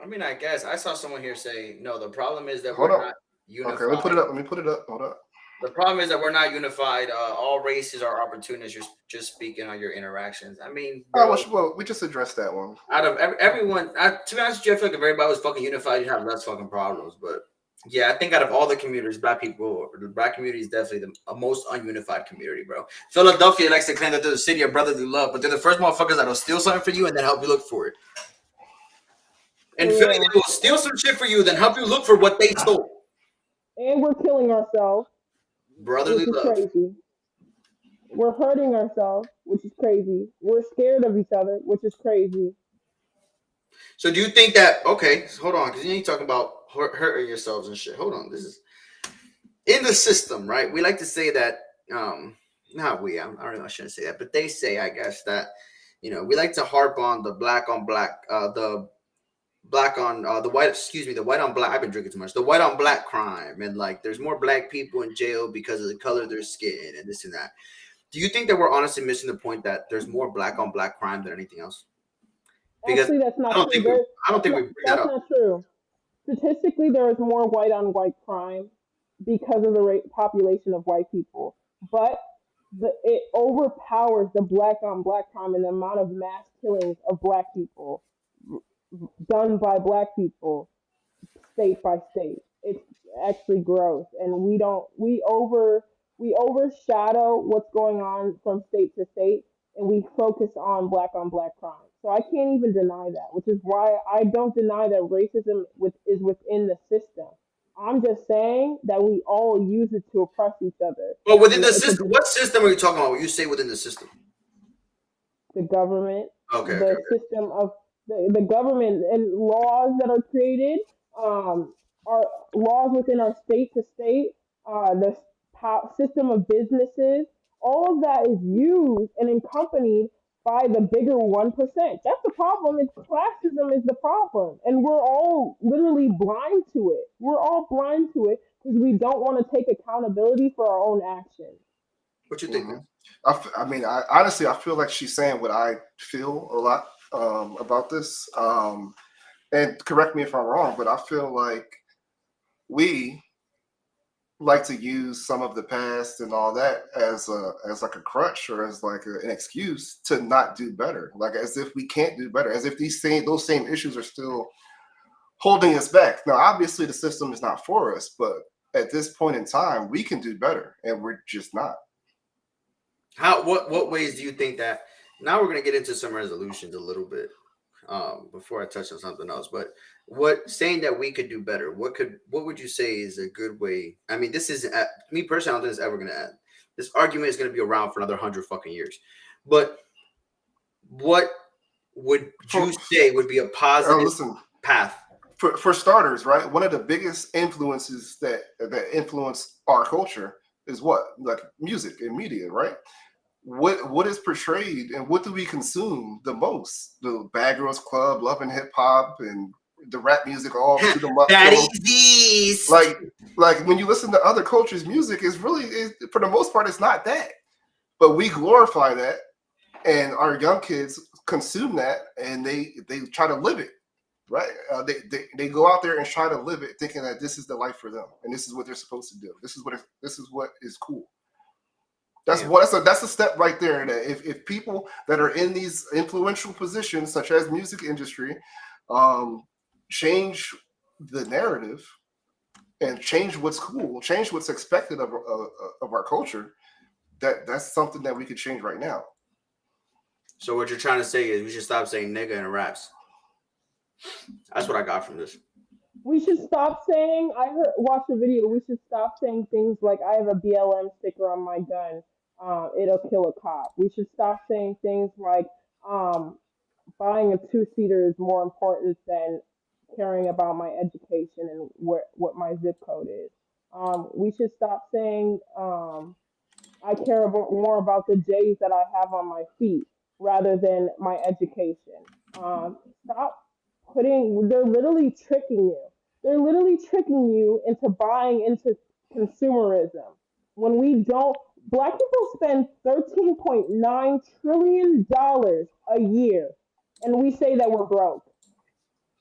I mean, I guess I saw someone here say, no, the problem is that we're not unified.
Okay, let me put it up. Hold up.
The problem is that we're not unified. All races are opportunists. You're just speaking on your interactions. I mean, bro,
well, we just addressed that one.
Out of everyone, to be honest with you, I feel like if everybody was fucking unified, you'd have less fucking problems. But yeah, I think out of all the communities, the Black community is definitely the most ununified community, bro. Philadelphia likes to claim that they're the city of brotherly love, but they're the first motherfuckers that'll steal something for you and then help you look for it. And Philly, they will steal some shit for you, then help you look for what they stole.
And we're killing ourselves.
Brotherly love.
Crazy. We're hurting ourselves, which is crazy. We're scared of each other, which is crazy.
So do you think that, okay, hold on, because you're talking about hurting yourselves and shit. Hold on, this is in the system, right? We like to say that, I shouldn't say that, but they say, I guess, that, we like to harp on the black on black, the white on black, I've been drinking too much, the white on black crime, and like there's more Black people in jail because of the color of their skin and this and that. Do you think that we're honestly missing the point that there's more black on black crime than anything else? Because actually, that's not true. I don't think we bring that up. That's not true.
Statistically, there is more white on white crime because of the population of white people, but it overpowers the black on black crime and the amount of mass killings of Black people done by Black people state by state. It's actually gross, and we overshadow what's going on from state to state, and we focus on black crime. So I can't even deny that, which is why I don't deny that racism is within the system. I'm just saying that we all use it to oppress each other.
But within the system, what system are you talking about when you say within the system?
The government.
Okay.
System of the government and laws that are created, are laws within our state to state, the system of businesses. All of that is used and accompanied by the bigger 1%. That's the problem. It's classism is the problem. And we're all literally blind to it. We're all blind to it because we don't want to take accountability for our own actions.
What you think?
I mean, honestly, I feel like she's saying what I feel a lot about this. And correct me if I'm wrong, but I feel like we like to use some of the past and all that as like a crutch or as like an excuse to not do better, like as if we can't do better, as if those same issues are still holding us back. Now, obviously, the system is not for us, but at this point in time, we can do better, and we're just not.
What ways do you think that? Now we're gonna get into some resolutions a little bit before I touch on something else, but saying that we could do better, what would you say is a good way? I mean, this is me personally, I don't think it's ever gonna end. This argument is gonna be around for another 100 fucking years. But what would you say would be a positive path?
For starters, right? One of the biggest influences that influence our culture is what? Like music and media, right? What is portrayed and what do we consume the most? The Bad Girls Club, Love and Hip Hop, and the rap music, all to the like when you listen to other cultures' music, is really for the most part it's not that, but we glorify that and our young kids consume that, and they try to live it. Right? They go out there and try to live it, thinking that this is the life for them, and this is what they're supposed to do. This is what is cool. That's a step right there. That if people that are in these influential positions, such as music industry, um, change the narrative and change what's cool, change what's expected of our culture, that's something that we could change right now.
So what you're trying to say is we should stop saying nigga in raps. That's what I got from this.
We should stop saying. Watch the video. We should stop saying things like "I have a BLM sticker on my gun. It'll kill a cop." We should stop saying things like um, "Buying a two-seater is more important than caring about my education and what my zip code is." We should stop saying I care more about the J's that I have on my feet rather than my education. Stop they're literally tricking you. They're literally tricking you into buying into consumerism. When we don't, black people spend $13.9 trillion a year, and we say that we're broke.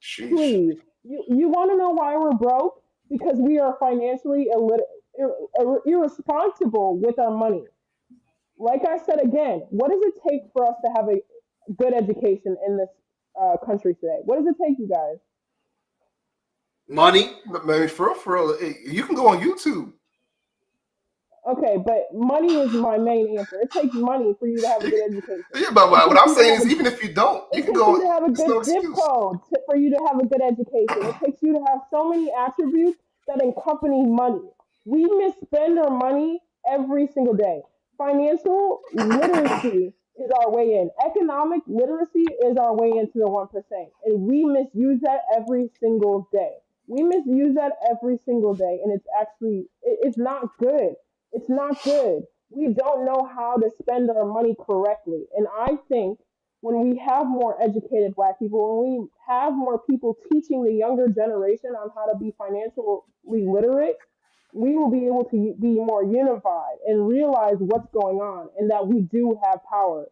Sheesh.
Please, you want to know why we're broke? Because we are financially irresponsible with our money. Like I said again, what does it take for us to have a good education in this country today? What does it take, you guys?
Money.
Man, for real, you can go on YouTube.
Okay, but money is my main answer. It takes money for you to have a good education.
Yeah, but
It
what
takes
I'm
you to
saying
have
is,
a
even if you don't, you
It
can
takes
go.
you to have a
It's no
good zip
excuse.
code for you to have a good education. It takes you to have so many attributes that accompany money. We misspend our money every single day. Financial literacy is our way in. Economic literacy is our way into the 1%. And we misuse that every single day. We misuse that every single day. And it's not good. It's not good. We don't know how to spend our money correctly. And I think when we have more educated black people, when we have more people teaching the younger generation on how to be financially literate, we will be able to be more unified and realize what's going on and that we do have power.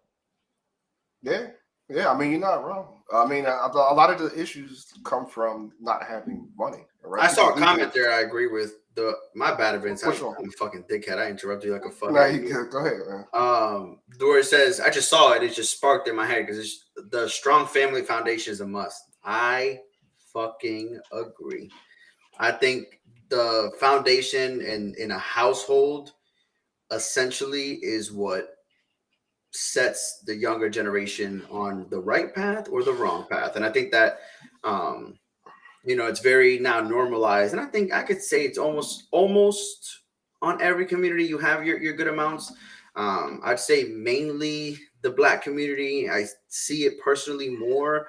Yeah, yeah. I mean, you're not wrong. I mean, a lot of the issues come from not having money. Right?
I saw a
People do
comment
things.
there. I agree with my bad, Vince.
Which
I'm
one?
a fucking dickhead. I interrupted you like a fucking.
Nah, you can go ahead, man.
Doris says, I just saw it. It just sparked in my head because the strong family foundation is a must. I fucking agree. I think the foundation in a household essentially is what sets the younger generation on the right path or the wrong path. And I think that, it's very now normalized. And I think I could say it's almost on every community you have your good amounts. I'd say mainly the black community. I see it personally more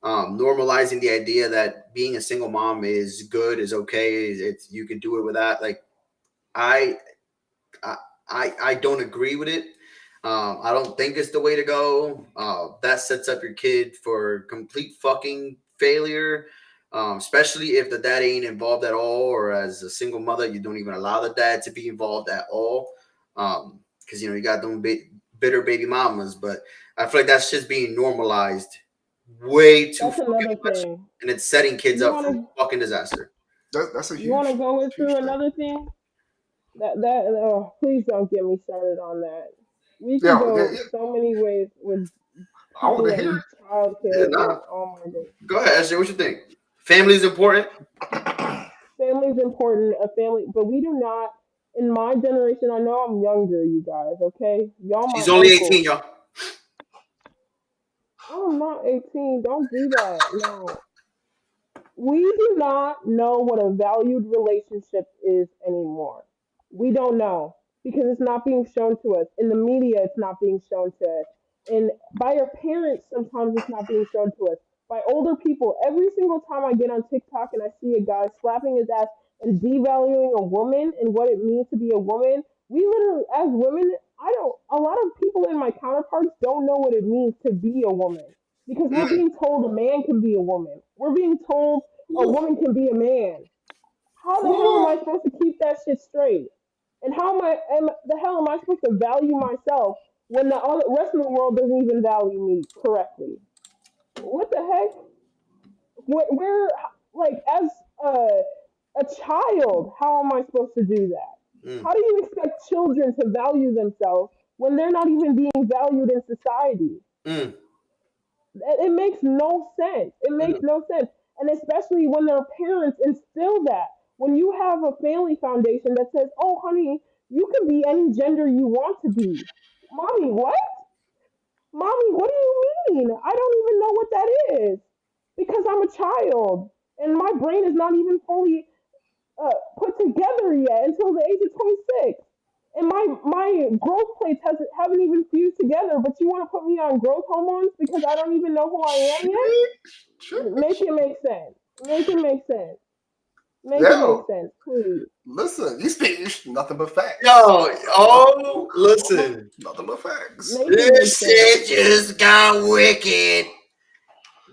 normalizing the idea that being a single mom is good, is okay. It's you can do it with that. Like I I don't agree with it. I don't think it's the way to go. That sets up your kid for complete fucking failure. Especially if the dad ain't involved at all, or as a single mother, you don't even allow the dad to be involved at all. Because you got them bitter baby mamas, but I feel like that's just being normalized way too
That's
fucking
another
much,
thing.
and it's setting kids
You
up for
want
fucking disaster.
That's a
you want to go
huge
through
thing.
another thing? Please don't get me started on that. We could
Yeah,
go so many ways with
I want
people
to hear
and
Yeah,
childcare
nah.
and oh my god.
Go ahead, SJ. What you think? Family's important.
it.
Family is important, a family, but we do not. In my generation, I know I'm younger, you guys. Okay, y'all my
She's only 18,
uncles.
y'all.
I'm not 18. Don't do that. No, we do not know what a valued relationship is anymore. We don't know because it's not being shown to us. In the media, it's not being shown to us. And by our parents, sometimes it's not being shown to us. By older people, every single time I get on TikTok and I see a guy slapping his ass and devaluing a woman and what it means to be a woman, we literally, as women, a lot of people in my counterparts don't know what it means to be a woman because we're
Mm.
being told a man can be a woman. We're being told a
Ooh.
woman can be a man. How the hell am I
Ooh.
supposed to keep that shit straight? And how the hell am I supposed to value myself when the rest of the world doesn't even value me correctly. What the heck? Where like, as a child, how am I supposed to do that?
Mm,
How do you expect children to value themselves when they're not even being valued in society?
mm,
It makes no sense. It makes
mm,
no sense. And especially when their parents instill that. When you have a family foundation that says, oh, honey, you can be any gender you want to be. Mommy, what? Mommy, what do you mean? I don't even know what that is. Because I'm a child and my brain is not even fully put together yet until the age of 26. And my growth plates haven't even fused together, but you want to put me on growth hormones because I don't even know who I am yet? Make it make sense. Make it make sense. Make it make
Yo,
sense, please.
listen, you speak nothing but
Yo,
facts.
oh, listen.
Nothing but facts.
Make it make
This
sense.
shit just got wicked.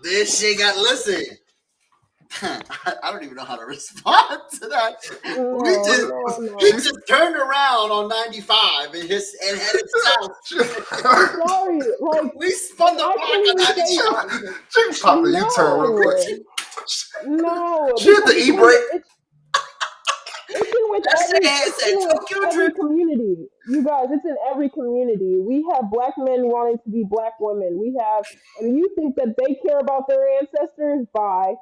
This shit got, listen. I don't even know how to respond to that. We
No,
just
no,
he
no.
just turned around on 95 and headed south.
Sorry, like,
We spun the
I
block
can't
on
even say
95.
She popped the U-turn real quick.
no, no,
She hit
because
the e-brake.
That shit
it's
said
in with
Tokyo
every
Drift.
community. You guys, it's in every community. We have black men wanting to be black women. We have, and you think that they care about their ancestors? Bye.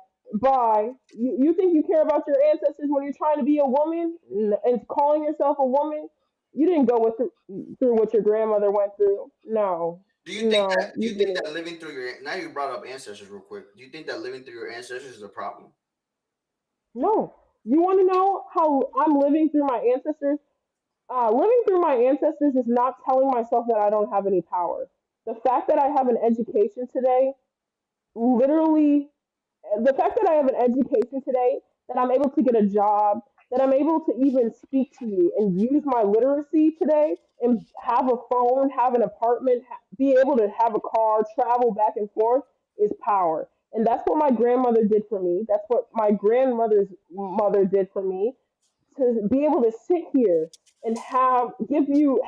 You think you care about your ancestors when you're trying to be a woman and calling yourself a woman? You didn't go through what your grandmother went through. No, no,
Do
you
you think
didn't.
that living through your, now you brought up ancestors real quick. Do you think that living through your ancestors is a problem?
No. You want to know how I'm living through my ancestors? Living through my ancestors is not telling myself that I don't have any power. The fact that I have an education today, literally, the fact that I have an education today, that I'm able to get a job, that I'm able to even speak to you and use my literacy today and have a phone, have an apartment, be able to have a car, travel back and forth is power. And that's what my grandmother did for me. That's what my grandmother's mother did for me, to be able to sit here and give you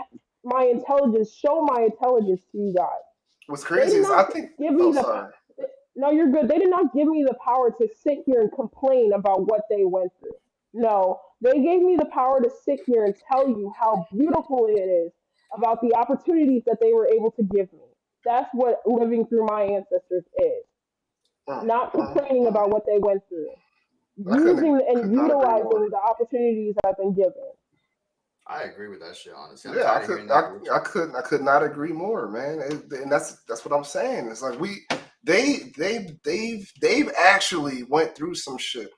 my intelligence, show my intelligence to you guys.
What's
They
crazy
did
is I
not
think.
give
Oh,
me the
sorry.
no, you're good. They did not give me the power to sit here and complain about what they went through. No, they gave me the power to sit here and tell you how beautiful it is about the opportunities that they were able to give me. That's what living through my ancestors is.
Mm,
Not
mm,
complaining
mm.
about what they went through.
I couldn't
Using
could
and
not agree more.
utilizing the opportunities I've been given.
I agree with that shit, honestly. I'm
Yeah,
tired of hearing that bullshit.
I could not agree more, man. And that's what I'm saying. It's like they've actually went through some shit.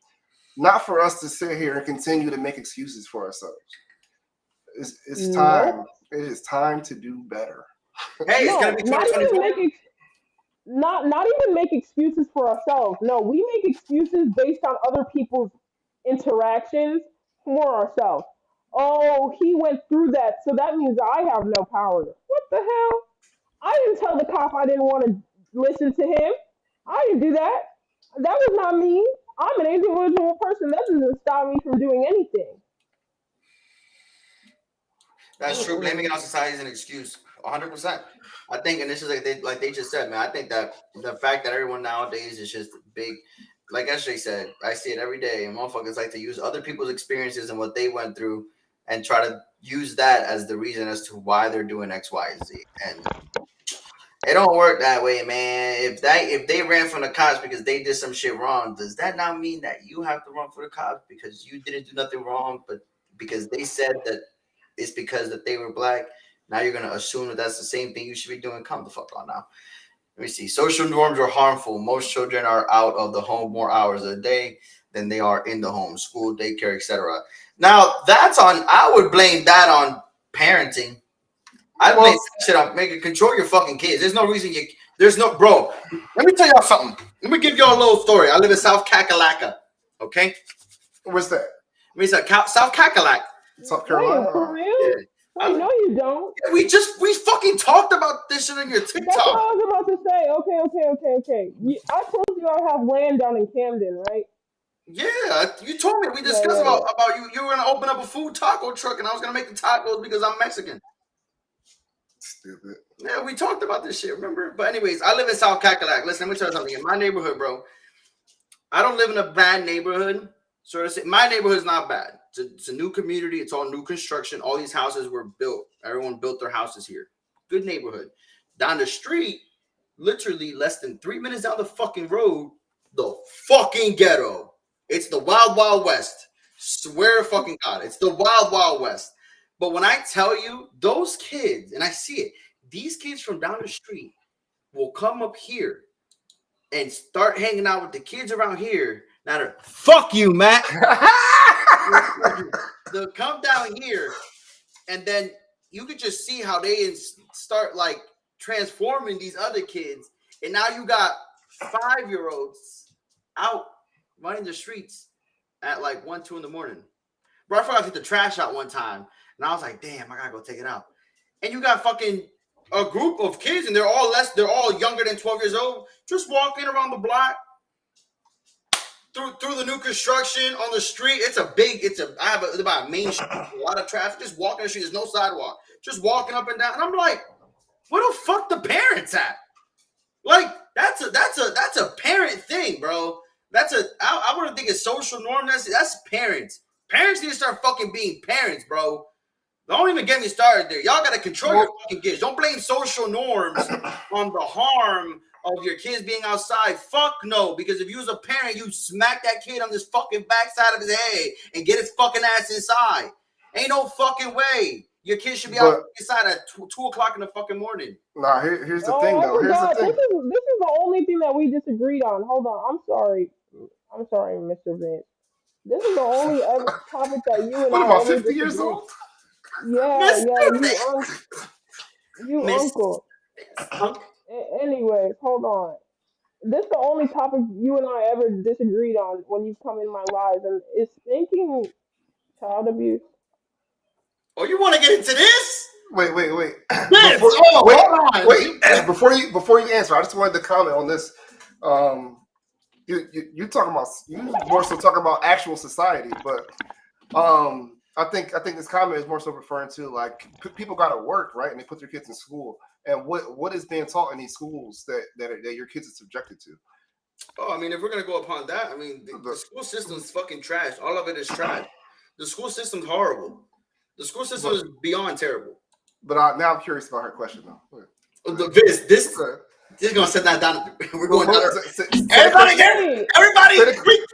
Not for us to sit here and continue to make excuses for ourselves. It's time.
Nope.
It is time to do better.
Hey, it's gonna
No,
be
not even
2024.
not even make excuses for ourselves. No, we make excuses based on other people's interactions for ourselves. Oh, he went through that, so that means I have no power. What the hell? I didn't tell the cop I didn't want to listen to him. I didn't do that. That was not me. I'm an individual person. That doesn't stop me from doing anything.
That's true. Blaming it
Mm-mm.
on society is an excuse. 100%. I think, and this is like they just said, man. I think that the fact that everyone nowadays is just big, like SJ said, I see it every day. And motherfuckers like to use other people's experiences and what they went through, and try to use that as the reason as to why they're doing X, Y, and Z. And it don't work that way, man. If they ran from the cops because they did some shit wrong, does that not mean that you have to run for the cops because you didn't do nothing wrong, but because they said that it's because that they were black? Now you're gonna assume that that's the same thing you should be doing. Come the fuck on now. Let me see. Social norms are harmful. Most children are out of the home more hours a day than they are in the home, school, daycare, etc. Now that's on. I would blame that on parenting. I blame
Well,
that shit on making control your fucking kids. There's no reason you. There's no bro. Let me tell y'all something. Let me give y'all a little story. I live in South Kakalaka. Okay,
what's that?
I mean, it's South Kakalak.
South
Wait, for
Carolina.
Yeah.
real? Wait, no, you don't.
We fucking talked about this shit on your
That's what
TikTok.
I was about to say. Okay. I told you I have land down in Camden, right?
Yeah, you told me we
Yeah,
discussed
yeah, yeah.
about you. You were gonna open up a food taco truck, and I was gonna make the tacos because I'm Mexican.
Stupid.
Yeah, we talked about this shit, remember? But anyways, I live in South Cackalack. Listen, let me tell you something. In my neighborhood, bro, I don't live in a bad neighborhood. So my neighborhood is not bad. It's a new community. It's all new construction. All these houses were built. Everyone built their houses here. Good neighborhood. Down the street, literally less than 3 minutes down the fucking road, the fucking ghetto. It's the Wild Wild West. Swear to fucking God. It's the Wild Wild West. But when I tell you, those kids, and I see it, these kids from down the street will come up here and start hanging out with the kids around here. Now they're, fuck you, Matt. They'll come down here, and then you could just see how they start like transforming these other kids. And now you got 5-year-olds out running the streets at like 1, 2 in the morning. Bro, I forgot to take the trash out one time. And I was like, damn, I gotta go take it out. And you got fucking a group of kids, and they're all younger than 12 years old, just walking around the block through the new construction on the street. I have about a main street, a lot of traffic, just walking the street. There's no sidewalk, just walking up and down. And I'm like, where the fuck the parents at? Like, that's a parent thing, bro. I wouldn't think it's social norm. That's parents. Parents need to start fucking being parents, bro. Don't even get me started there. Y'all gotta control your fucking kids. Don't blame social norms on the harm of your kids being outside. Fuck no, because if you was a parent, you smack that kid on this fucking backside of his head and get his fucking ass inside. Ain't no fucking way. Your kid should be out inside at 2 o'clock in the fucking morning.
Nah, here's the thing, though. Here's the thing.
This is the only thing that we disagreed on. Hold on. I'm sorry, Mr. Vince. This is the only other topic that you and
What
I
am I,
ever
50 years
disagreed.
old?
Yeah, you uncle. Anyways, hold on. This is the only topic you and I ever disagreed on when you come in my lives, and it's thinking child abuse.
Oh, you want to get into this?
Wait.
Yes.
Before you answer, I just wanted to comment on this. You talking about, you more so talking about actual society, but I think this comment is more so referring to like people got to work, right, and they put their kids in school, and what is being taught in these schools that your kids are subjected to.
Oh, I mean, if we're gonna go upon that, I mean, the school system is fucking trash. All of it is trash. The school system's horrible. The school system is beyond terrible.
But now I'm curious about her question, though.
This is gonna set that down. We're going down. Everybody,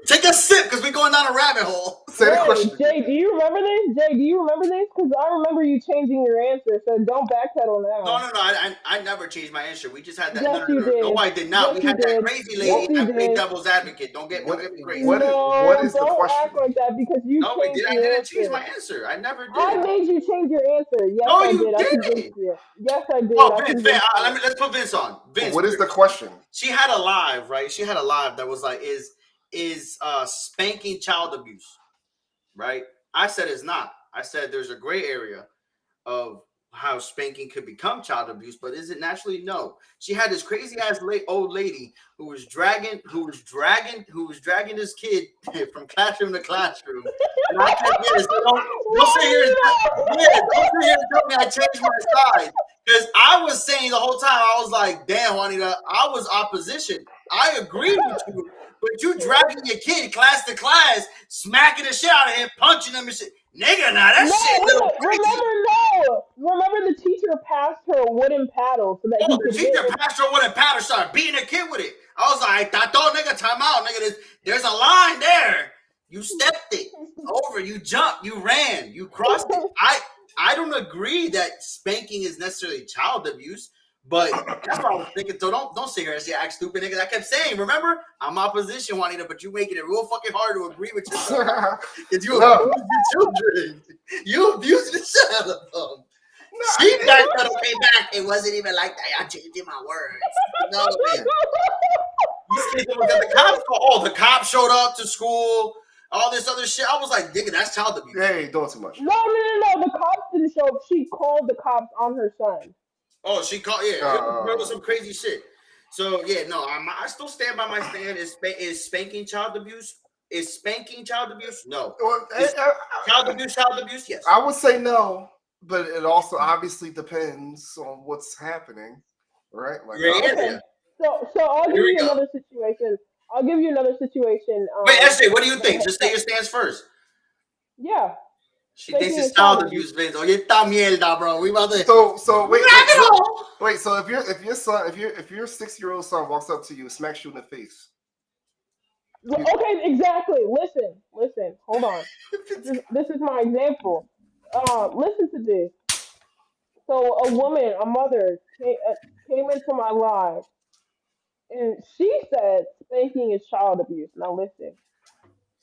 take a sip because we're going down a rabbit hole.
Say the question.
Jay, do you remember this? Because I remember you changing your answer, so don't backpedal now.
No. I never changed my answer. We just had that.
Yes, you did.
No, I did not.
Yes,
we had that crazy lady that played devil's advocate. Don't get me crazy.
What is the question?
Don't act like that because you changed your answer.
I didn't change my answer. I never did.
I made you change your answer. Yes,
no,
I
you
did. Yes, I did.
Oh, Vince, let's put Vince on. Vince,
what is the question?
She had a live, right? She had a live that was like, is spanking child abuse, right? I said it's not. I said there's a gray area of how spanking could become child abuse, but is it naturally? No. She had this crazy ass old lady who was dragging this kid from classroom to classroom. And I kept getting don't sit here and tell me I changed my side. Because I was saying the whole time, I was like, damn, Juanita, I was opposition. I agree with you, but you dragging your kid class to class, smacking the shit out of him, punching him and shit. Nigga, now that shit little crazy.
Remember the teacher passed her a wooden paddle so that he could hit. The teacher
passed her a wooden paddle, started beating a kid with it. I was like, I thought, nigga, time out, nigga. There's a line there. You stepped it over, you jumped, you ran, you crossed it. I don't agree that spanking is necessarily child abuse, but that's what I was thinking. So don't sit here and say act stupid, niggas. I kept saying, remember, I'm opposition, Juanita, but you making it real fucking hard to agree with yourself. Because you abuse the children. You abuse the shit out of them. She came back. It wasn't even like that. I changed my words. No, man. These kids got the cops. Oh, the cops showed up to school. All this other shit. I was like, nigga, that's child abuse.
Hey, doing too much.
No. The cops didn't show up. She called the cops on her son.
Oh, she called. Yeah, it was some crazy shit. So yeah, no, I still stand by my stand. Is spanking child abuse? Is spanking child abuse? No. Child abuse? Yes.
I would say no. but it also obviously depends on what's happening, right? Like,
Gray
Okay.
area.
So I'll give
Here we
you
go.
another situation. I'll give you another situation.
Wait, SJ, what do you
that
think?
ha-
Just say your stance first.
Yeah.
She thinks
Spanking
it's
is
child
child
abuse, Vince. Oye, esta mierda, bro. We about to
so wait,
rabbit hole.
wait. So if your son, if your 6-year-old son walks up to you and smacks you in the face, you,
Okay, exactly. Listen. Hold on. This is my example. Listen to this. So a woman, a mother, came into my life, and she said spanking is child abuse. Now listen.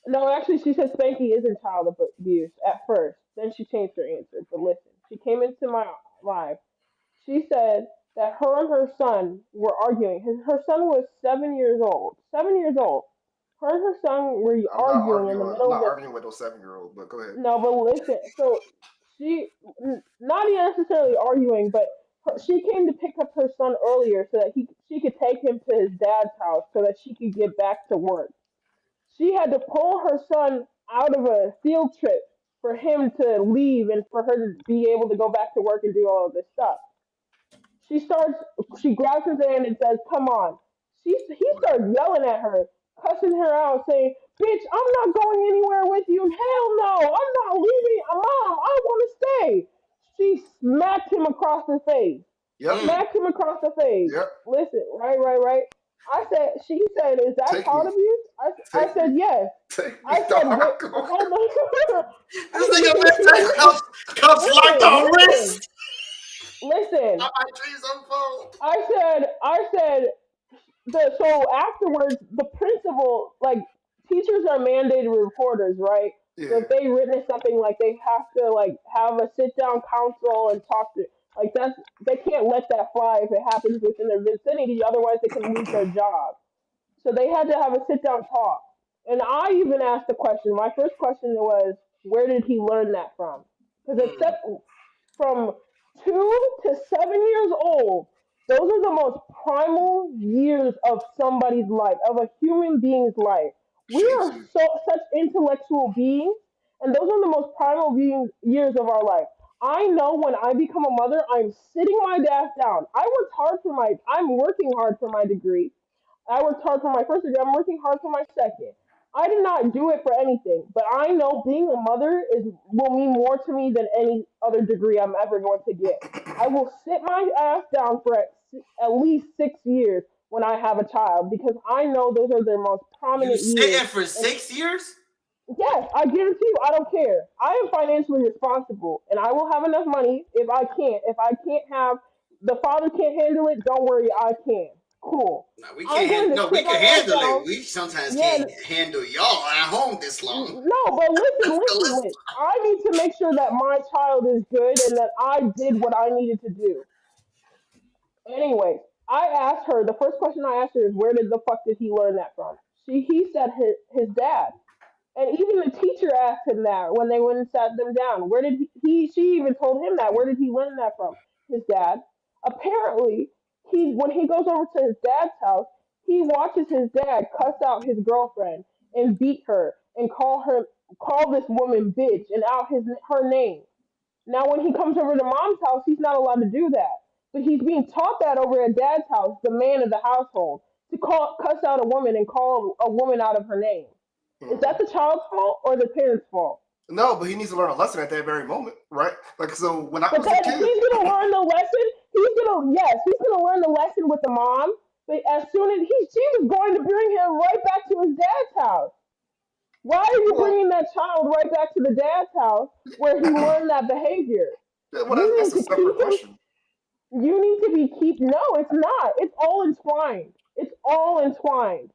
No, actually, she said spanking isn't child abuse at first. Then she changed her answer. But listen, she came into my life. She said that her and her son were arguing. Her son was 7 years old. 7 years old. Her and her son were
I'm not
arguing in the
arguing. I'm
middle of
not
the.
arguing with those 7-year-old. But go ahead.
No, but listen. So she, not even necessarily arguing, but she came to pick up her son earlier so that she could take him to his dad's house so that she could get back to work. She had to pull her son out of a field trip for him to leave and for her to be able to go back to work and do all of this stuff. She starts, she grabs his hand and says, "Come on." He starts yelling at her, cussing her out, saying, "Bitch, I'm not going anywhere with you. Hell no, I'm not leaving. Mom, I want to stay." She smacked him across the face.
Yep.
Smacked him across the face.
Yep.
Listen, right. She said, "Is that
Take
child
me.
abuse?" I
Take me.
said, "Yes."
Take me,
I said,
dog.
"Wait, hold on."
This nigga Vince cuffs like a
listen,
wrist.
listen.
I might trees unfold.
I said, so afterwards, the principal, like, teachers are mandated reporters, right? So
Yeah.
if they witness something, like, they have to, like, have a sit down council and talk to, like, they can't let that fly if it happens within their vicinity, otherwise they can lose their job. So they had to have a sit down talk. And I even asked the question. My first question was, where did he learn that from? Because
Mm.
except from 2 to 7 years old, those are the most primal years of somebody's life, of a human being's life. We
Shih
are
Tzu.
such intellectual beings, and those are the most primal years of our life. I know when I become a mother, I'm sitting my ass down. I'm working hard for my degree. I worked hard for my first degree. I'm working hard for my second. I did not do it for anything, but I know being a mother will mean more to me than any other degree I'm ever going to get. I will sit my ass down for at least 6 years when I have a child because I know those are their most
You
prominent years.
sitting for
And
6 years?
yes, I guarantee you, I don't care. I am financially responsible, and I will have enough money if I can't. If I can't have the father can't handle it, don't worry, I can. Cool.
No, we
I'm
can't.
going to
No, we
sit
can
my ass
handle it.
down.
We sometimes
Yeah,
can't handle y'all at home this long.
no, but listen,
That's the
listen,
list.
listen. I need to make sure that my child is good and that I did what I needed to do. Anyway, I asked her, the first question I asked her is, where did the fuck did he learn that from? He said his dad. And even the teacher asked him that when they went and sat them down. Where did she even told him that. Where did he learn that from? His dad. Apparently, when he goes over to his dad's house, he watches his dad cuss out his girlfriend and beat her and call this woman bitch and out her name. Now, when he comes over to mom's house, he's not allowed to do that. But he's being taught that over at dad's house, the man of the household, to cuss out a woman and call a woman out of her name. Is
Mhm.
that the child's fault or the parent's fault?
No, but he needs to learn a lesson at that very moment, right? Like, so when I
But
was a
then
kid,
he's gonna learn the lesson. He's gonna learn the lesson with the mom. But as soon as she was going to bring him right back to his dad's house. Why are you
well,
bringing that child right back to the dad's house where he learned that behavior? You
that's
need
a
to
separate
keep him.
question.
You need to be keep. No, it's not. It's all entwined. It's all entwined.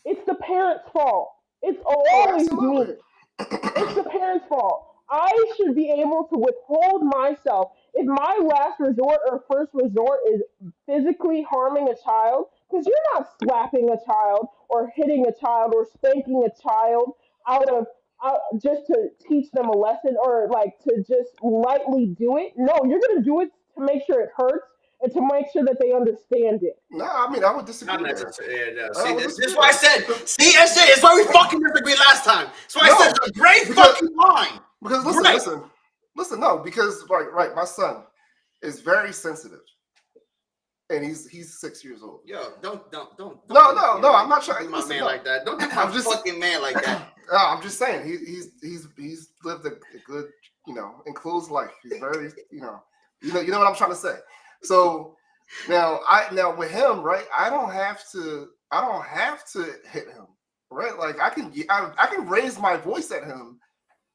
It's the parents' fault. It's
Oh,
always
absolutely.
me. It's the parents' fault. I should be able to withhold myself. If my last resort or first resort is physically harming a child, because you're not slapping a child or hitting a child or spanking a child just to teach them a lesson or like to just lightly do it. No, you're gonna do it to make sure it hurts and to make sure that they understand it.
No, I mean I would
Not
disagree there.
necessarily. Yeah, no.
I
See,
would
this is
disagree
why I
there.
said, see, SJ, it's why we fucking disagreed last time. That's why I said
No,
it's a great
because
fucking line.
because
Great.
listen. Listen, no, because right, my son is very sensitive, and he's 6 years old.
Yo, don't.
No, I'm not trying.
Do my
Listen,
man
no.
like that. Don't do my
I'm just
fucking man like that.
No, I'm just saying he's lived a good, enclosed life. He's very, you know what I'm trying to say. So now with him, right? I don't have to hit him, right? Like I can raise my voice at him,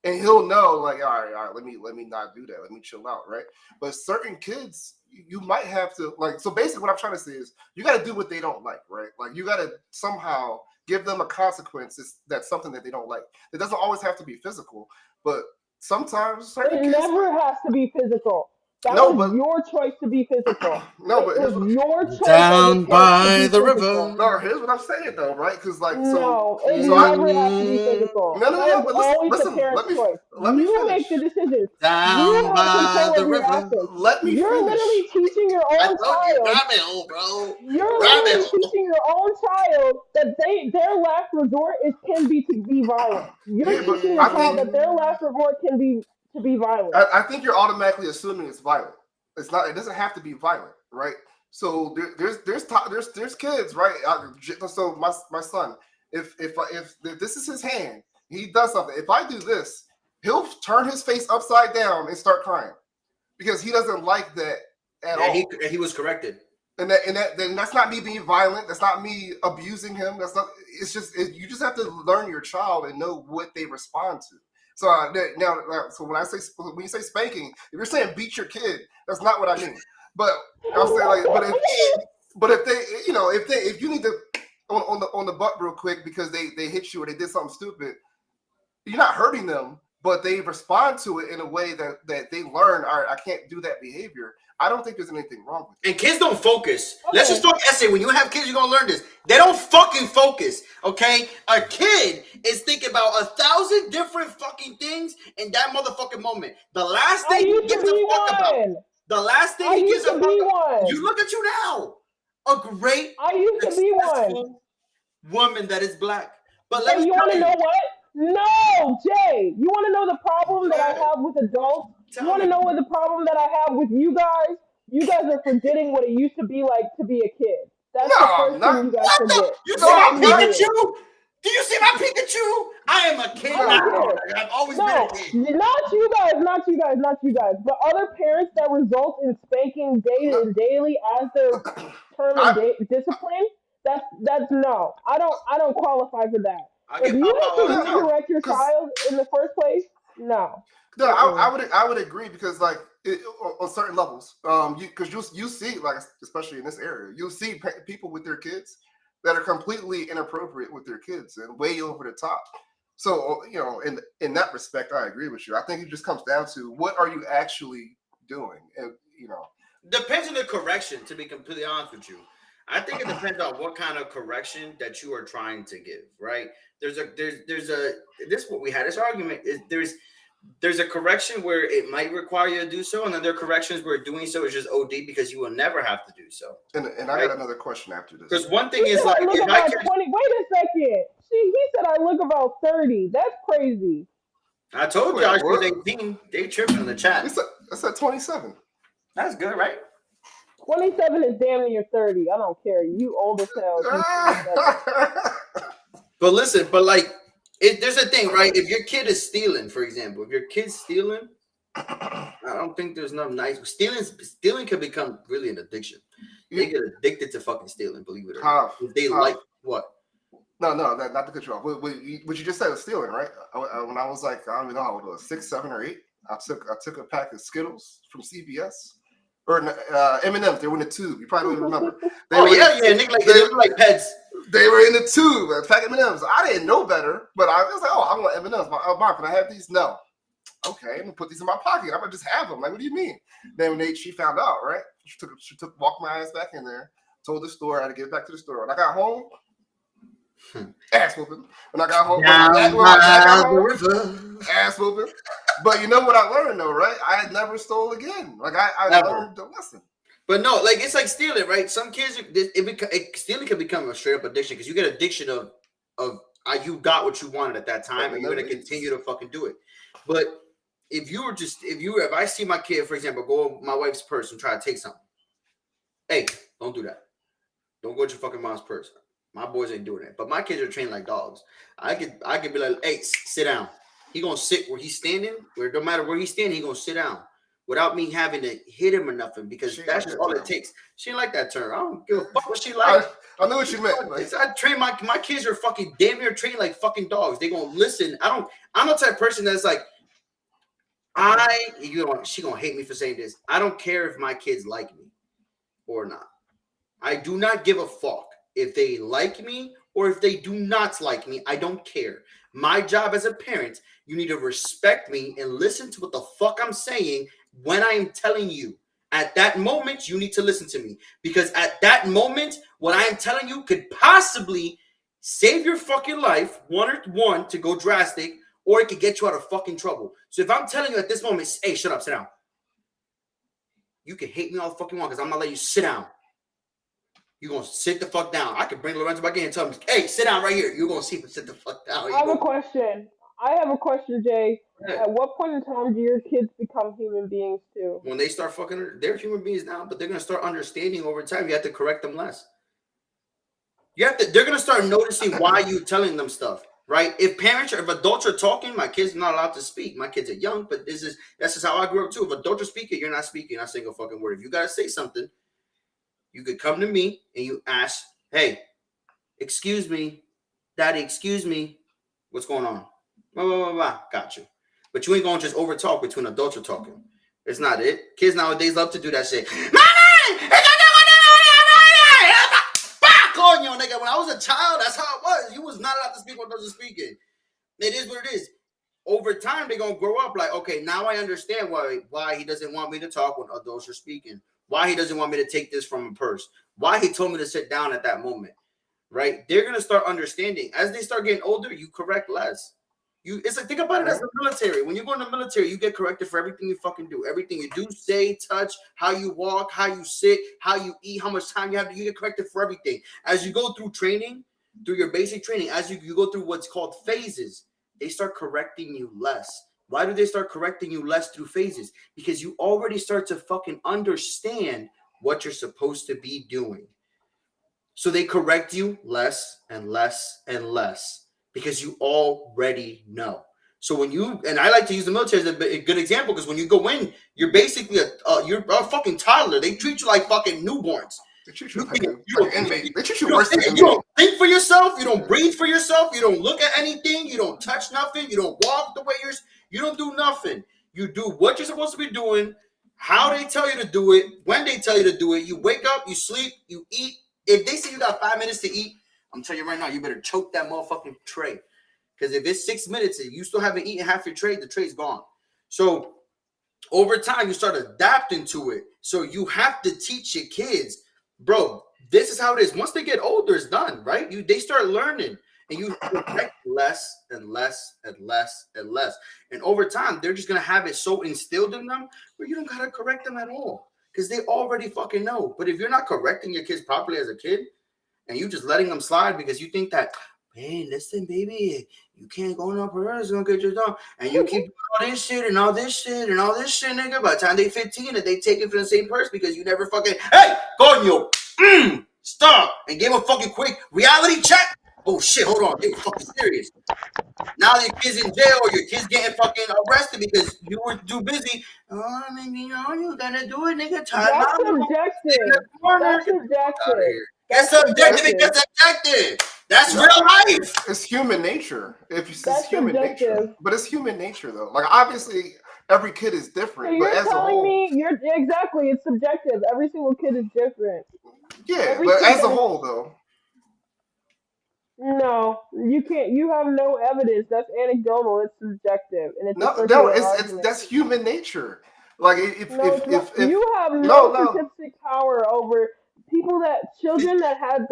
and he'll know, like, all right, let me not do that. Let me chill out, right? But certain kids, you might have to, like, so basically what I'm trying to say is you got to do what they don't like, right? Like you got to somehow give them a consequence that's something that they don't like. It doesn't always have to be physical, but sometimes certain
It
kids
never has to be physical. That
no,
was
but
your choice to be physical.
no,
It
but
was your choice
Down
as a parent to
by
be
the
physical.
river.
no, here's what I'm saying though, right? Because like
No, it
so I
never has to be physical.
no,
That is
but
always the
listen,
parent's choice.
let me
You
finish.
make the decisions. You
Down
have
by
control
the
of your
river.
actions.
Let me
You're
finish.
literally teaching your
I
own
told you,
child.
rabbit hole, bro.
You're
Rabbit
literally
hole.
teaching your own child that their last resort can be to be violent. You're
Yeah, but
teaching your
I
child
think
that their last resort can be to be violent.
I think you're automatically assuming it's violent. It's not. It doesn't have to be violent, right? So there's kids, right? So my son, if this is his hand, he does something. If I do this, he'll turn his face upside down and start crying because he doesn't like that at all.
He was corrected.
And then that's not me being violent. That's not me abusing him. That's not. It's just you just have to learn your child and know what they respond to. So so when you say spanking, if you're saying beat your kid, that's not what I mean. But I'll say like, but if they, if you need to on the butt real quick because they hit you or they did something stupid, you're not hurting them, but they respond to it in a way that they learn. All right, I can't do that behavior. I don't think there's anything wrong with it.
And kids don't focus. Let's just talk essay. When you have kids, you're going to learn this. They don't fucking focus, okay? A kid is thinking about 1,000 different fucking things in that motherfucking moment. The last thing he gives a fuck about. The last thing he gives a fuck about. You look at you now. A great, successful woman that is black. But let me
you want to know what? No, Jay. You want to know the problem that I have with adults? You want to know what the problem that I have with you guys? You guys are forgetting what it used to be like to be a kid. That's the first thing you guys forget.
You see my Pikachu? Do you see my Pikachu? I am a kid now. I've always been a kid.
Not you guys. But other parents that result in spanking daily as their term of discipline. That's no. I don't qualify for that. If you have to redirect your child in the first place, no.
No, I would agree because like on certain levels, because you see like especially in this area, you'll see people with their kids that are completely inappropriate with their kids and way over the top. So in that respect, I agree with you. I think it just comes down to what are you actually doing, and
depends on the correction. To be completely honest with you, I think it depends on what kind of correction that you are trying to give. Right? This is what we had. This argument is there's a correction where it might require you to do so, and then there are corrections where doing so is just OD because you will never have to do so.
And I got another question after this.
Because one thing is like,
wait a second. He said I look about 30. That's crazy.
I told you I was 18. They tripping in the chat.
I said 27.
That's good, right?
27 is damn near 30. I don't care. You old as hell.
But listen, there's a thing, right? If your kid is stealing, for example, if your kid's stealing, I don't think there's enough nice. Stealing can become really an addiction. They get addicted to fucking stealing, believe it or not. They like what?
No, not to cut you off. What you just said was stealing, right? When I was like, I don't even know how old it was, 6, 7, or 8. I took a pack of Skittles from CVS. Or M&M's, they were in the tube. You probably don't even remember. They
look like pets.
They were in the tube. A pack of M&M's. I didn't know better, but I was like, I want M&M's. Mom, can I have these? No. Okay, I'm gonna put these in my pocket. I'm gonna just have them. Like, what do you mean? Then when she found out, right? She walked my ass back in there. Told the store I had to get back to the store. When I got home, ass whooping. When I got home, ass whooping. But you know what I learned though, right? I had never stole again. Like I learned the lesson.
But no, like it's like stealing, right? Some kids, stealing can become a straight up addiction because you get addiction of you got what you wanted at that time, and you're gonna continue to fucking do it. But if I see my kid, for example, go on my wife's purse and try to take something, hey, don't do that. Don't go to your fucking mom's purse. My boys ain't doing that. But my kids are trained like dogs. I could be like, hey, sit down. He gonna sit where he's standing, where no matter where he's standing, he gonna sit down without me having to hit him or nothing, because that's just all it takes. She ain't like that term. I don't give a fuck what she like.
I know what you meant. Like,
I train my kids are fucking damn near trained like fucking dogs. They gonna listen. I'm the type of person that's like, she gonna hate me for saying this. I don't care if my kids like me or not. I do not give a fuck if they like me or if they do not like me. I don't care. My job as a parent, you need to respect me and listen to what the fuck I'm saying when I am telling you. At that moment, you need to listen to me, because at that moment, what I am telling you could possibly save your fucking life, one to go drastic, or it could get you out of fucking trouble. So if I'm telling you at this moment, hey, shut up, sit down. You can hate me all the fucking want, because I'm gonna let you sit down. You're going to sit the fuck down. I could bring Lorenzo back in and tell him, hey, sit down right here. You're going to see him sit the fuck down.
I have a question, Jay. Yeah. At what point in time do your kids become human beings too?
When they start fucking, they're human beings now, but they're going to start understanding over time. You have to correct them less. They're going to start noticing why you're telling them stuff, right? If adults are talking, my kids are not allowed to speak. My kids are young, but that's just how I grew up too. If adults are speaking, you're not speaking. Not saying a fucking word. If you got to say something, you could come to me and you ask, hey, excuse me, daddy, excuse me, what's going on? Blah, blah, blah, blah. Got you. But you ain't going to just over talk between adults are talking. It's not it. Kids nowadays love to do that shit. Coño, nigga. When I was a child, that's how it was. You was not allowed to speak when adults are speaking. It is what it is. Over time, they're going to grow up like, okay, now I understand why he doesn't want me to talk when adults are speaking. Why he doesn't want me to take this from a purse. Why he told me to sit down at that moment. Right? They're going to start understanding. As they start getting older, you correct less. It's like, think about it as the military. When you go in the military, you get corrected for everything you fucking do. Everything you do, say, touch, how you walk, how you sit, how you eat, how much time you have. You get corrected for everything. As you go through training, through your basic training, as you go through what's called phases, they start correcting you less. Why do they start correcting you less through phases? Because you already start to fucking understand what you're supposed to be doing. So they correct you less and less and less because you already know. So and I like to use the military as a good example, because when you go in, you're basically you're a fucking toddler. They treat you like fucking newborns.
They treat you like an inmate. They treat you worse than
you don't think for yourself. You don't breathe for yourself. You don't look at anything. You don't touch nothing. You don't walk the way you don't do nothing. You do what you're supposed to be doing, how they tell you to do it, when they tell you to do it. You wake up, you sleep, you eat. If they say you got 5 minutes to eat, I'm telling you right now, you better choke that motherfucking tray. Because if it's 6 minutes and you still haven't eaten half your tray, the tray's gone. So over time, you start adapting to it. So you have to teach your kids, bro, this is how it is. Once they get older, it's done, right? They start learning, and you correct less and less and less and less. And over time, they're just going to have it so instilled in them where you don't got to correct them at all, because they already fucking know. But if you're not correcting your kids properly as a kid and you just letting them slide because you think that, hey, listen, baby, you can't go no purse, it's gonna get your dog. And you keep doing all this shit and all this shit and all this shit, nigga. By the time they 15 and they take it from the same purse because you never fucking, hey, coño, stop, and give a fucking quick reality check. Oh shit, hold on, they were fucking serious. Now your kid's in jail or your kid's getting fucking arrested because you were too busy. Oh, I mean, you know, you gotta do it, nigga.
That's subjective. That's subjective.
It's subjective. It gets subjective. That's real life.
It's human nature.
That's human nature,
but it's human nature though. Like obviously, every kid is different.
So you're telling me exactly. It's subjective. Every single kid is different.
Yeah, but as a whole though.
No, you can't. You have no evidence. That's anecdotal. It's subjective, and it's
that's human nature. Like if
you have no statistic power over children that had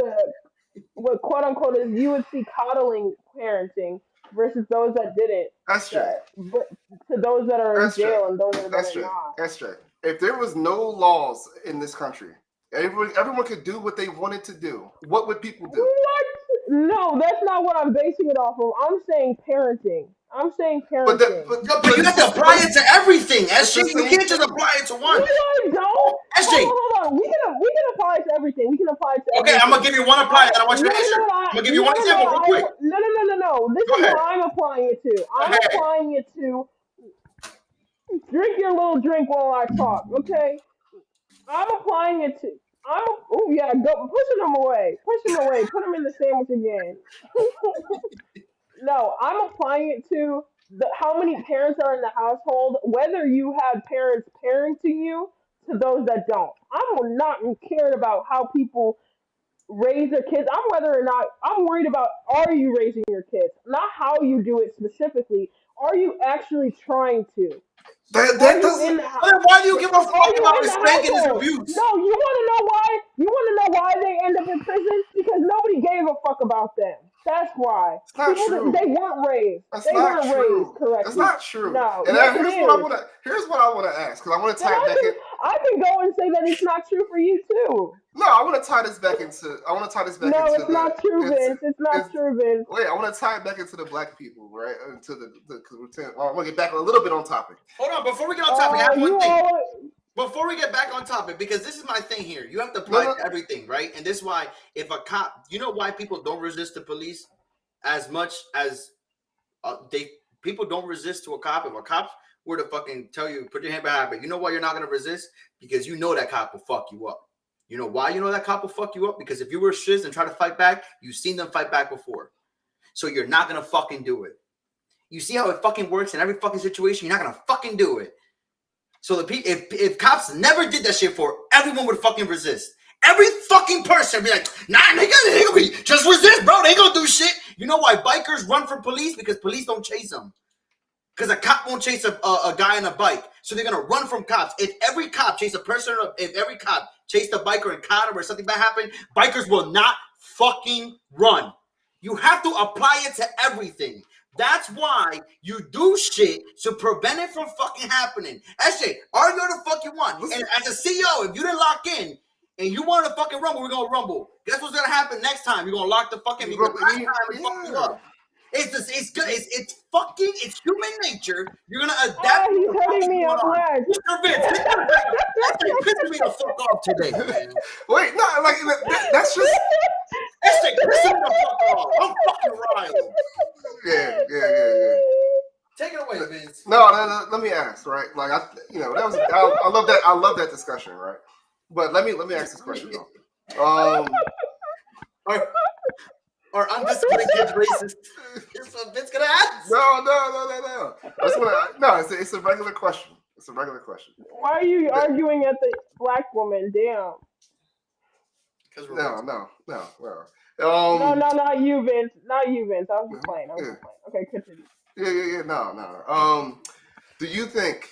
what quote unquote is you would see coddling parenting versus those that didn't.
That's true.
But to those that are in jail and those that are not.
That's true. If there was no laws in this country, everyone could do what they wanted to do, what would people do?
What? No, that's not what I'm basing it off of. I'm saying parenting. I'm saying
But
parenting.
But you have to apply it to everything,
It's the
SJ. You
same
can't just
thing.
apply it to
No,
one.
I don't.
SJ,
Hold on. We can apply it to everything. We can apply it to
okay, I'm gonna
everything.
give you one apply, and I want you
You
to
wanna know
answer.
what
I'm gonna give you one example real quick.
No. This
Go
is
ahead.
what I'm applying it to. I'm
Okay.
applying it to drink your little drink while I talk, okay? I'm applying it to. Oh yeah, go pushing them away, put them in the sandwich again. No, I'm applying it to how many parents are in the household, whether you have parents parenting you to those that don't. I'm not caring about how people raise their kids. I'm worried about are you raising your kids, not how you do it specifically. Are you actually trying to? Are
That
you
doesn't.
in the house?
Well, then why do you give a
Are
fuck
you
about
in
his
the
spanking his
household?
abuse?
No, you want to know why? You want to know why they end up in prison? Because nobody gave a fuck about them. That's why.
It's not
People
true.
they weren't raised.
That's
They
not
weren't raised
true. That's
correctly.
not true.
No,
And
yes it is.
here's what I wanna ask because I want to
Then
tie it back in.
I can go and say that it's not true for you too.
No, I want to tie this back into. I want to tie this back
No,
into
it's not true, Vince. It's not
it's
true, Vince.
wait. I want to tie it back into the black people, right? Into I want to get back a little bit on topic.
Hold on, before we get on topic, I have one
You
thing.
all.
Before we get back on topic, because this is my thing here. You have to
No,
apply
no.
to everything, right? And this is why if a cop, you know why people don't resist the police as much as people don't resist to a cop. If a cop were to fucking tell you, put your hand behind, but you know why you're not gonna resist? Because you know that cop will fuck you up. You know why you know that cop will fuck you up? Because if you were shiz and try to fight back, you've seen them fight back before. So you're not gonna fucking do it. You see how it fucking works in every fucking situation? You're not gonna fucking do it. So if cops never did that shit for, everyone would fucking resist. Every fucking person would be like, nah, nigga, just resist, bro. They ain't gonna do shit. You know why bikers run from police? Because police don't chase them. Because a cop won't chase a guy on a bike. So they're gonna run from cops. If every cop chased a person, if every cop chased a biker and caught him or something bad happened, bikers will not fucking run. You have to apply it to everything. That's why you do shit to prevent it from fucking happening. SJ, argue what the fuck you want. And as a CEO, if you didn't lock in and you want to fucking rumble, we're gonna rumble. Guess what's gonna happen next time? You're gonna lock the fucking because last time we fucked you up. It's good. It's human nature. You're gonna adapt to
He's
what the fuck
hurting
is
me
going
up,
on.
Lex.
Mr. Vince, SJ pissing me the fuck off today, man.
Wait, no, like that's just.
SJ pissing me the fuck off. I'm fucking riled.
Yeah.
Take it away, Vince.
No, let me ask, right? Like that was I love that. I love that discussion, right? But let me ask this question though.
Or undisciplined kids racist. That's what Vince gonna ask.
No. That's what no. It's a regular question. It's a regular question.
Why are you arguing at the black woman? Damn.
No.
No, not you, Vince. Not you, Vince. I was just playing. Okay, continue.
Yeah. No. Do you think?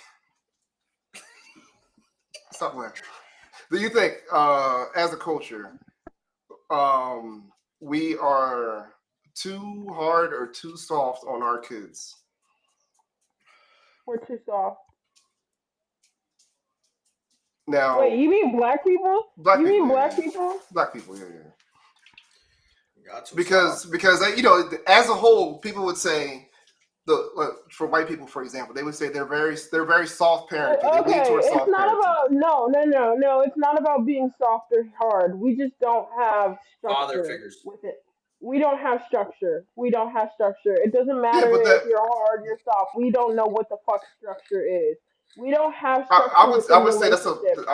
Stop laughing. Do you think, as a culture, we are too hard or too soft on our kids?
We're too soft.
Now,
wait, you mean black people?
Black
you
people,
mean black
yeah.
people?
Black people, yeah. Because as a whole, people would say for white people, for example, they would say they're very soft parenting.
Okay,
they lean towards soft
it's not
parenting.
about no. It's not about being soft or hard. We just don't have structure with it. We don't have structure. It doesn't matter if you're hard, you're soft. We don't know what the fuck structure is. We don't have structure.
I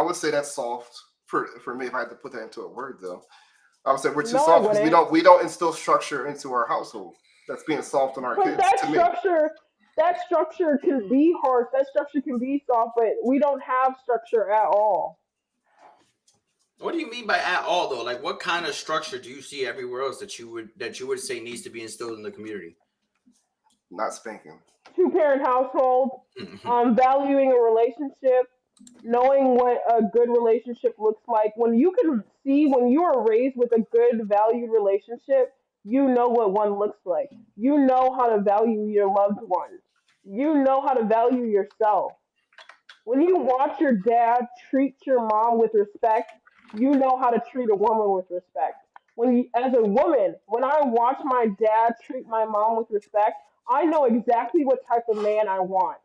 would say that's soft for me if I had to put that into a word though. I would say we're too soft because we don't instill structure into our household. That's being soft on our kids.
That structure can be harsh. That structure can be soft, but we don't have structure at all.
What do you mean by at all though? Like what kind of structure do you see everywhere else that you would say needs to be instilled in the community?
Not spanking.
2-parent household, valuing a relationship, knowing what a good relationship looks like. When you are raised with a good valued relationship, you know what one looks like. You know how to value your loved ones. You know how to value yourself. When you watch your dad treat your mom with respect, you know how to treat a woman with respect. As a woman, when I watch my dad treat my mom with respect, I know exactly what type of man I want.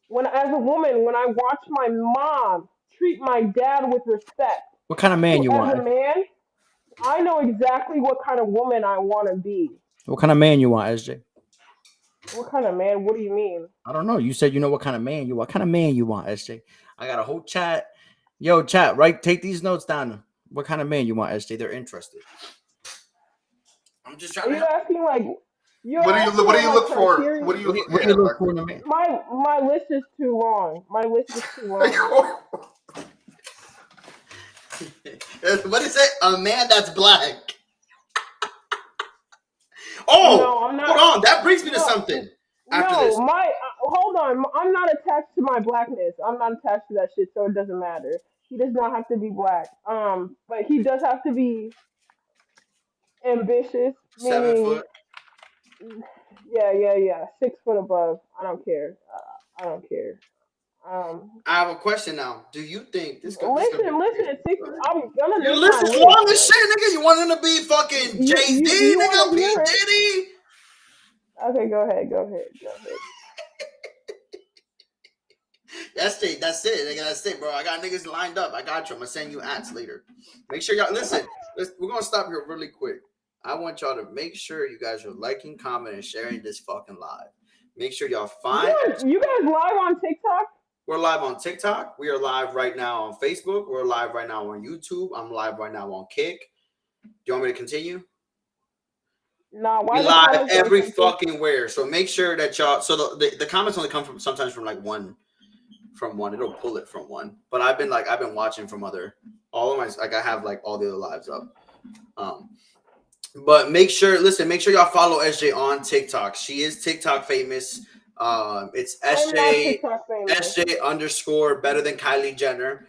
When as a woman, when I watch my mom treat my dad with respect,
What kind of man
so
you
as a
want?
man, I know exactly what kind of woman I want to be.
What kind of man you want, SJ?
What kind of man? What do you mean?
I don't know. You said you know what kind of man you want. What kind of man you want, SJ? I got a whole chat. Yo, chat, right? Take these notes down. What kind of man you want, SJ? They're interested. I'm just trying
Are
to
you
help.
asking like you're
What do you
asking
what do
what
you
my
look for?
criteria?
What do you
What do you
yeah,
look for in a man?
My list is too long. My list is too
like
long.
What is it? A man that's black. Oh,
No, I'm not.
hold on. That brings me to
No,
something after
no.
this.
My hold on. I'm not attached to my blackness. I'm not attached to that shit, so it doesn't matter. He does not have to be black. But he does have to be ambitious,
7 foot.
meaning, yeah. 6 foot above. I don't care. I don't care. Um,
I have a question now. Do you think this gonna be
listen.
crazy?
Six. I'm gonna
Your
make my
list is
list.
long as shit, nigga. You want him to be fucking Jay Z,
You want
nigga?
to
P
hear it?
Diddy?
Okay, go ahead.
That's it. That's it, nigga. That's it, bro. I got niggas lined up. I got you. I'm gonna send you ads later. Make sure y'all listen. We're gonna stop here really quick. I want y'all to make sure you guys are liking, commenting, and sharing this fucking live. Make sure y'all find.
You guys live on TikTok?
We're live on TikTok. We are live right now on Facebook. We're live right now on YouTube. I'm live right now on Kick. Do you want me to continue?
Nah,
We
why the
live
comments don't
every
come through?
fucking where. So make sure that y'all. So the comments only come from sometimes from like one. From one, it'll pull it from one. But I've been watching from other. All of my I have like all the other lives up. But make sure y'all follow SJ on TikTok. She is TikTok famous. It's
I'm not
SJ
TikTok famous.
_ better than Kylie Jenner.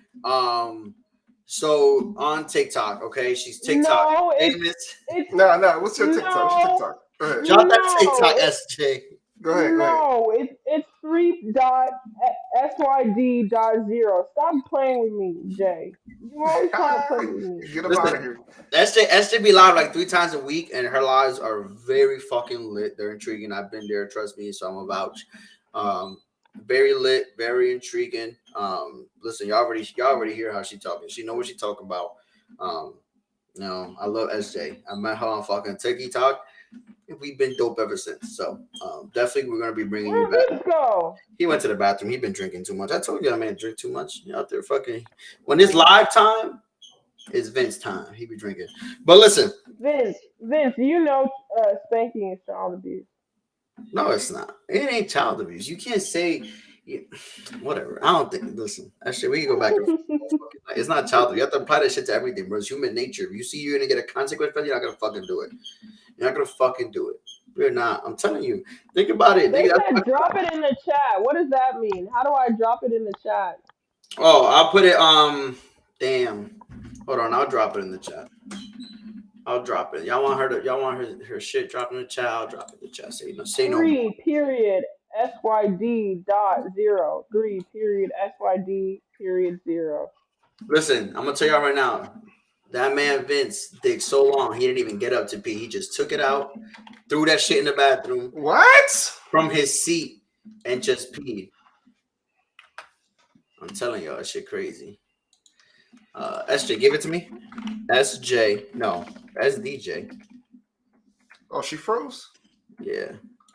So on TikTok, okay, she's TikTok
No,
famous.
it's
no. What's your TikTok? What's your
no,
TikTok? Go ahead.
Drop that
no,
TikTok, SJ.
Go ahead.
it's 3.syd.0. Stop playing with me, Jay. You always trying to play with me.
Get him out of here.
SJ be live like 3 times a week, and her lives are very fucking lit. They're intriguing. I've been there, trust me, so I'm a vouch. Very lit, very intriguing. Listen, y'all already hear how she talking. She know what she talking about. I love SJ. I met her on fucking TikTok. We've been dope ever since. So definitely we're gonna be bringing you
Where'd
back.
Vince go?
He went to the bathroom. He been drinking too much. I told you that man drink too much. He out there fucking. When it's live time, it's Vince time. He be drinking. But listen.
Vince, you know spanking is child abuse.
No, it's not. It ain't child abuse. You can't say whatever. I don't think. Listen, actually, we can go back and forth. It's not child abuse. You have to apply that shit to everything, bro. It's human nature. If you see you're gonna get a consequence, you're not gonna fucking do it. You're not gonna fucking do it. We're not. I'm telling you. Think about it.
They said drop it in the chat. What does that mean? How do I drop it in the chat?
Oh, I'll put it. Damn. Hold on. I'll drop it in the chat. I'll drop it. Y'all want her shit dropped in the chat? I'll drop it in the chat. Say no.
3.syd.0. 3.syd.0.
Listen, I'm gonna tell y'all right now. That man Vince digged so long he didn't even get up to pee. He just took it out, threw that shit in the bathroom.
What?
From his seat and just peed. I'm telling y'all, that shit crazy. SJ, give it to me. SDJ.
Oh, she froze?
Yeah.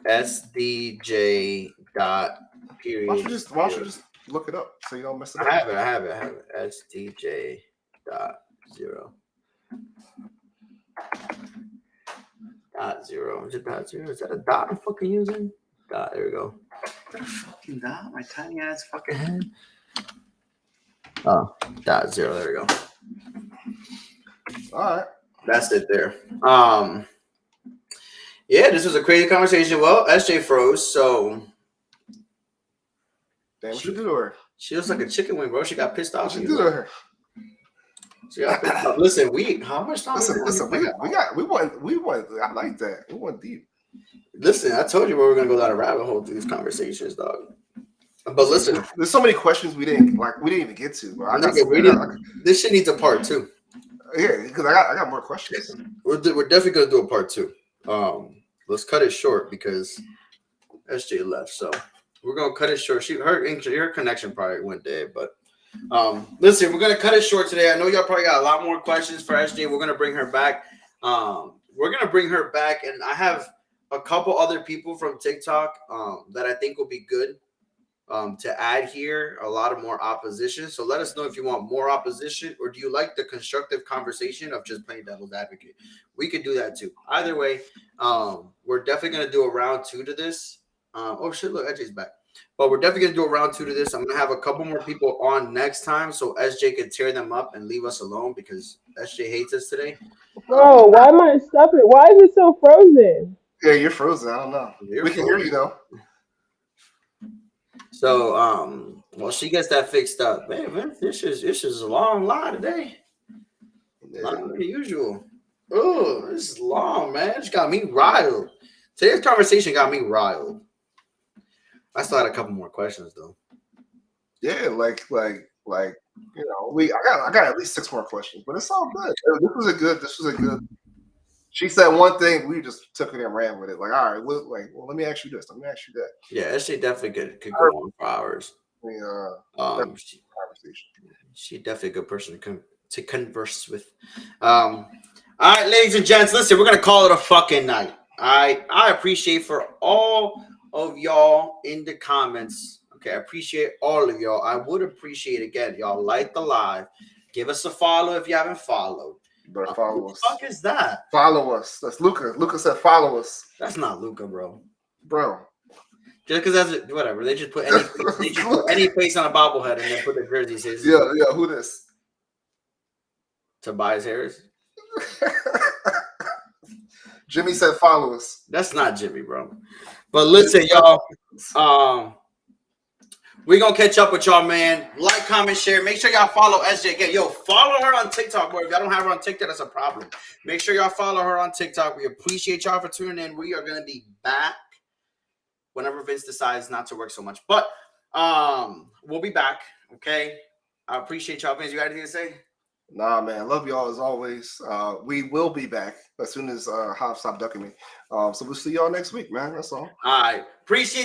SDJ dot period.
Why don't you just look it up so you don't mess it up?
I have it. SDJ dot 0. Dot 0. Is it dot 0? Is that a dot I'm fucking using? Dot. There we go. Fucking dot. My tiny ass fucking head. Oh, dot 0. There we go.
All right.
That's it there. Yeah, this was a crazy conversation. Well, SJ froze, so
Damn, what you do to her?
she looks like a chicken wing, bro. She got pissed off.
What you do to her?
She got pissed off. Listen, how much time?
Listen. We went. I like that. We went deep.
Listen, I told you we were gonna go down a rabbit hole through these conversations, dog. But listen,
there's so many questions we didn't even get to, bro.
This shit needs a part 2.
Yeah, because I got more questions.
We're definitely gonna do a part 2. Let's cut it short because SJ left, so we're gonna cut it short. Her connection probably went dead, but listen, we're gonna cut it short today. I know y'all probably got a lot more questions for SJ. We're gonna bring her back. And I have a couple other people from TikTok that I think will be good to add here. A lot of more opposition. So let us know if you want more opposition, or do you like the constructive conversation of just playing devil's advocate? We could do that too. Either way, we're definitely gonna do a round 2 to this. Oh shit! Look, SJ's back. But we're definitely going to do a round 2 to this. I'm going to have a couple more people on next time so SJ can tear them up and leave us alone because SJ hates us today.
Bro, why am I stuffing? Why is it so frozen?
Yeah, you're frozen. I don't know. We can hear you though.
So, well, she gets that fixed up. Man, this is a long line today. Longer than usual. Oh, this is long, man. It's got me riled. Today's conversation got me riled. I still had a couple more questions though.
Yeah, like you know, I got at least 6 more questions, but it's all good. This was a good. She said one thing, we just took it and ran with it. Like, all right, well, let me ask you this, let me ask you that.
Yeah, SJ definitely could go on for hours. She definitely a good person to converse with. All right, ladies and gents, listen, we're gonna call it a fucking night. I appreciate for all of y'all in the comments. Okay, I appreciate all of y'all. I would appreciate again, y'all like the live. Give us a follow if you haven't followed.
You better follow us.
What the fuck is that?
Follow us. That's Luca. Luca said follow us.
That's not Luca, bro.
Bro.
Just because that's whatever. They just put any face on a bobblehead and then put the jersey says.
Yeah, who this?
Tobias Harris.
Jimmy said follow us.
That's not Jimmy, bro. But listen, y'all. We're going to catch up with y'all, man. Like, comment, share. Make sure y'all follow SJ again. Yo, follow her on TikTok, bro. If y'all don't have her on TikTok, that's a problem. Make sure y'all follow her on TikTok. We appreciate y'all for tuning in. We are going to be back whenever Vince decides not to work so much. But we'll be back, okay? I appreciate y'all. Vince, you got anything to say?
Nah, man. Love y'all as always. We will be back as soon as Hobbs stop ducking me. So we'll see y'all next week, man. That's all.
All right. Appreciate